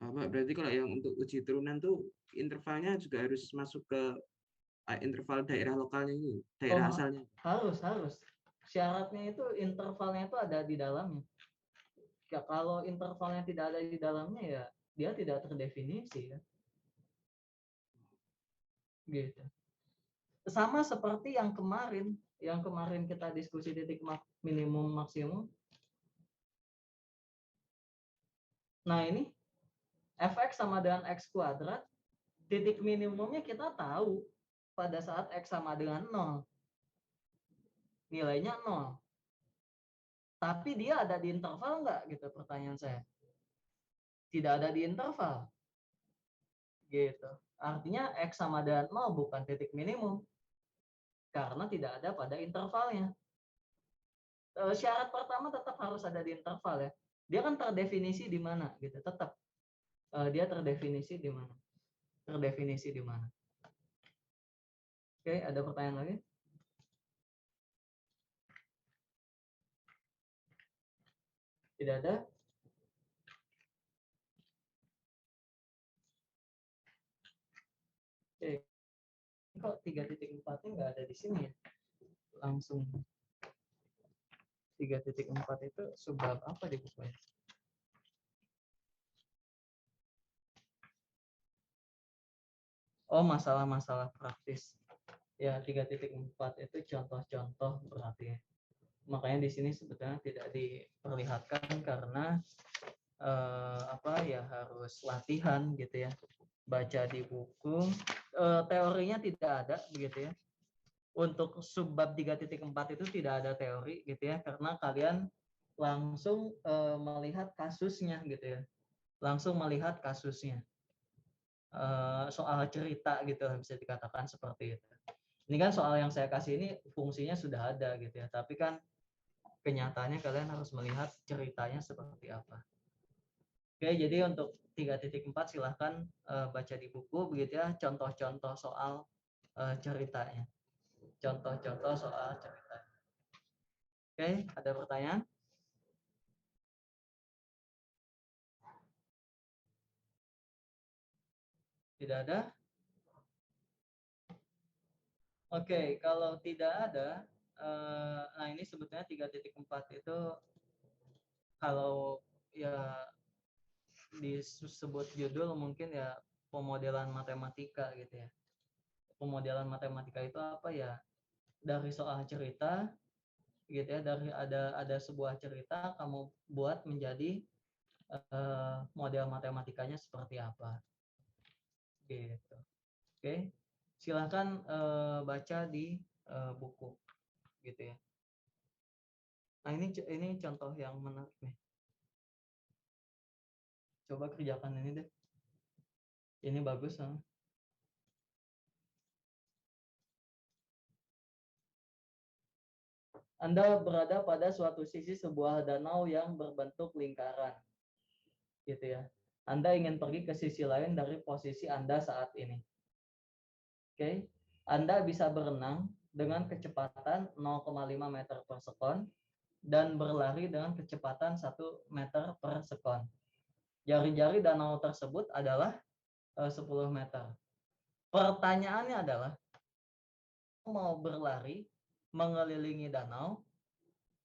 Pak, berarti kalau yang untuk uji turunan tuh intervalnya juga harus masuk ke interval daerah lokalnya ini, daerah asalnya. Harus. Syaratnya itu intervalnya itu ada di dalamnya. Ya, kalau intervalnya tidak ada di dalamnya ya dia tidak terdefinisi ya. Gitu. Sama seperti yang kemarin kita diskusi titik minimum maksimum. Nah ini fx sama dengan x kuadrat, titik minimumnya kita tahu pada saat x sama dengan 0. Nilainya 0. Tapi dia ada di interval enggak gitu pertanyaan saya. Tidak ada di interval. Gitu. Artinya x sama dengan 0 bukan titik minimum. Karena tidak ada pada intervalnya. Syarat pertama tetap harus ada di interval ya. Dia kan terdefinisi di mana gitu. Tetap dia terdefinisi di mana. Terdefinisi di mana. Oke, ada pertanyaan lagi? Tidak ada? Oke. Kok 3.4-nya nggak ada di sini ya? Langsung 3.4 itu subbab apa di bukunya? Oh, masalah-masalah praktis. Ya, 3.4 itu contoh-contoh berarti ya. Makanya di sini sebetulnya tidak diperlihatkan karena harus latihan gitu ya. Baca di buku, teorinya tidak ada begitu ya. Untuk subbab 3.4 itu tidak ada teori gitu ya, karena kalian langsung melihat kasusnya gitu ya. Langsung melihat kasusnya. Soal cerita gitu bisa dikatakan seperti itu. Ini kan soal yang saya kasih ini fungsinya sudah ada gitu ya, tapi kan kenyataannya kalian harus melihat ceritanya seperti apa. Oke, jadi untuk 3.4 silahkan baca di buku begitu ya, contoh-contoh soal ceritanya. Contoh-contoh soal ceritanya. Oke, ada pertanyaan? Tidak ada? Oke, kalau tidak ada, nah ini sebetulnya 3.4 itu kalau ya disebut judul mungkin ya pemodelan matematika gitu ya. Pemodelan matematika itu apa ya? Dari soal cerita gitu ya, dari ada sebuah cerita kamu buat menjadi model matematikanya seperti apa gitu. Oke, silakan baca di buku gitu ya. Nah ini contoh yang menarik nih. Coba kerjakan ini deh. Ini bagus. Anda berada pada suatu sisi sebuah danau yang berbentuk lingkaran, gitu ya. Anda ingin pergi ke sisi lain dari posisi Anda saat ini. Oke, Anda bisa berenang dengan kecepatan 0,5 meter per sekon dan berlari dengan kecepatan 1 meter per sekon. Jari-jari danau tersebut adalah 10 meter. Pertanyaannya adalah, mau berlari mengelilingi danau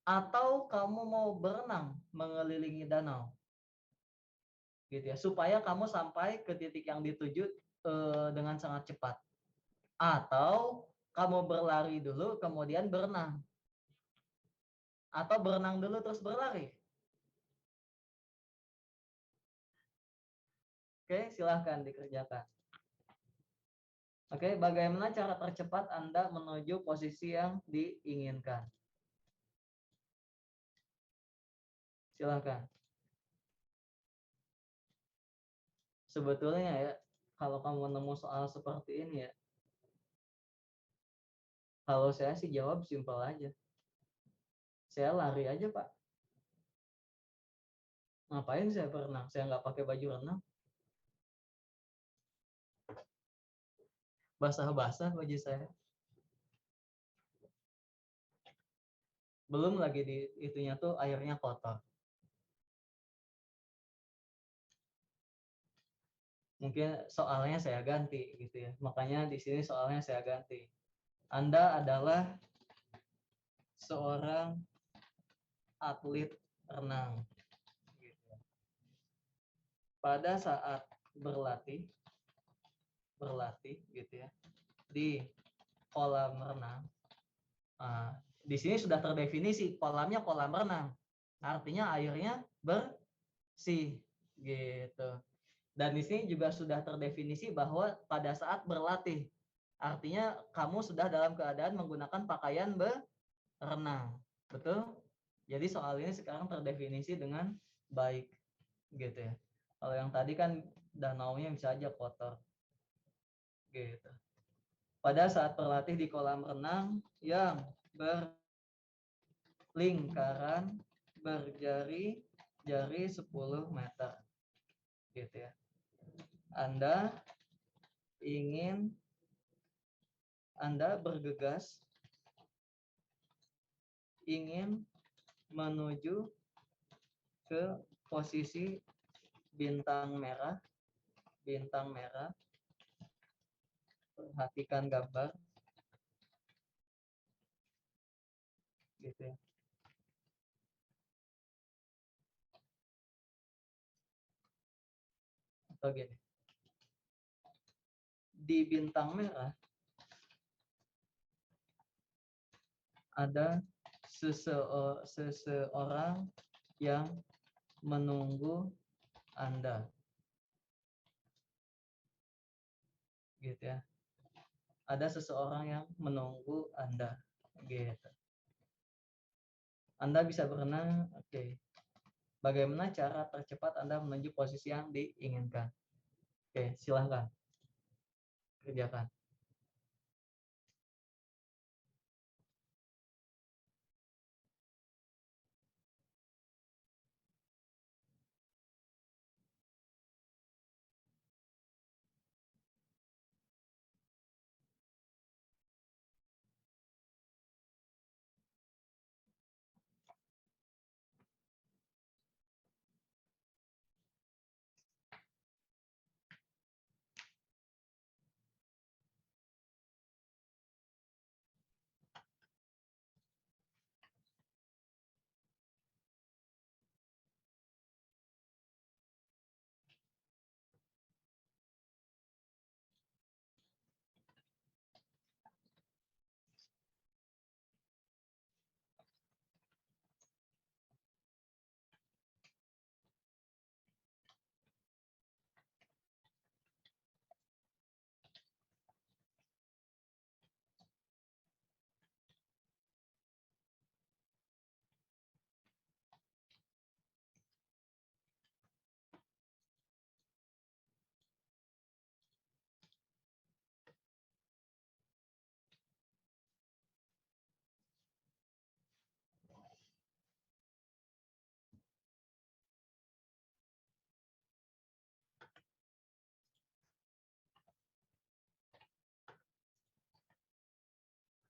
atau kamu mau berenang mengelilingi danau? Gitu ya, supaya kamu sampai ke titik yang dituju dengan sangat cepat. Atau kamu berlari dulu kemudian berenang. Atau berenang dulu terus berlari. Oke, silahkan dikerjakan. Oke, bagaimana cara tercepat Anda menuju posisi yang diinginkan? Silahkan. Sebetulnya ya, kalau kamu nemu soal seperti ini ya, kalau saya sih jawab simpel aja. Saya lari aja, Pak. Ngapain saya berenang? Saya nggak pakai baju renang. Basah-basah baju saya. Belum lagi di itunya tuh airnya kotor. Mungkin soalnya saya ganti gitu ya. Makanya di sini soalnya saya ganti. Anda adalah seorang atlet renang. Gitu. Pada saat berlatih gitu ya di kolam renang. Nah, di sini sudah terdefinisi kolamnya kolam renang. Artinya airnya bersih gitu. Dan di sini juga sudah terdefinisi bahwa pada saat berlatih, artinya kamu sudah dalam keadaan menggunakan pakaian berenang, betul? Jadi soal ini sekarang terdefinisi dengan baik, gitu ya. Kalau yang tadi kan danaunya bisa aja kotor, gitu. Pada saat berlatih di kolam renang yang berlingkaran berjari-jari 10 meter, gitu ya. Anda bergegas ingin menuju ke posisi bintang merah. Perhatikan gambar. Gitu ya. Atau gini. Di bintang merah ada seseorang yang menunggu Anda. Gitu ya. Ada seseorang yang menunggu Anda. Gitu. Anda bisa berenang, oke. Bagaimana cara tercepat Anda menuju posisi yang diinginkan? Oke, silahkan. Kerjakan.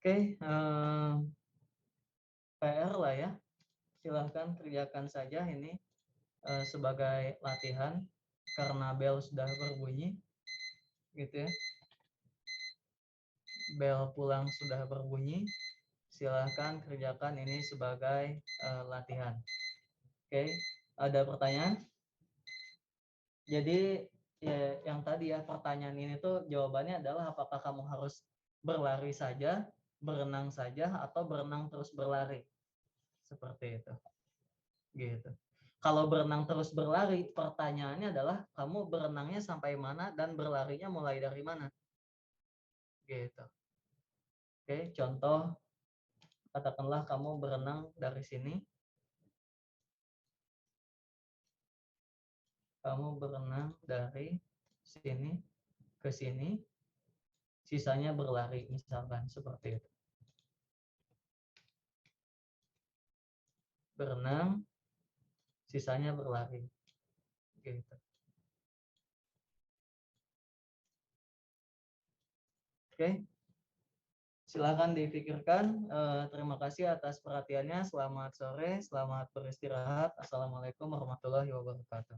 Oke, PR lah ya. Silahkan kerjakan saja ini sebagai latihan karena bel sudah berbunyi, gitu ya. Bel pulang sudah berbunyi. Silahkan kerjakan ini sebagai latihan. Oke, ada pertanyaan? Jadi ya, yang tadi ya pertanyaan ini tuh jawabannya adalah apakah kamu harus berlari saja, berenang saja, atau berenang terus berlari? Seperti itu. Gitu. Kalau berenang terus berlari, pertanyaannya adalah kamu berenangnya sampai mana dan berlarinya mulai dari mana? Gitu. Oke, contoh katakanlah kamu berenang dari sini. Kamu berenang dari sini ke sini, sisanya berlari misalkan seperti itu. Berenang, sisanya berlari. Gitu. Oke. Silakan dipikirkan. Terima kasih atas perhatiannya. Selamat sore, selamat beristirahat. Assalamualaikum warahmatullahi wabarakatuh.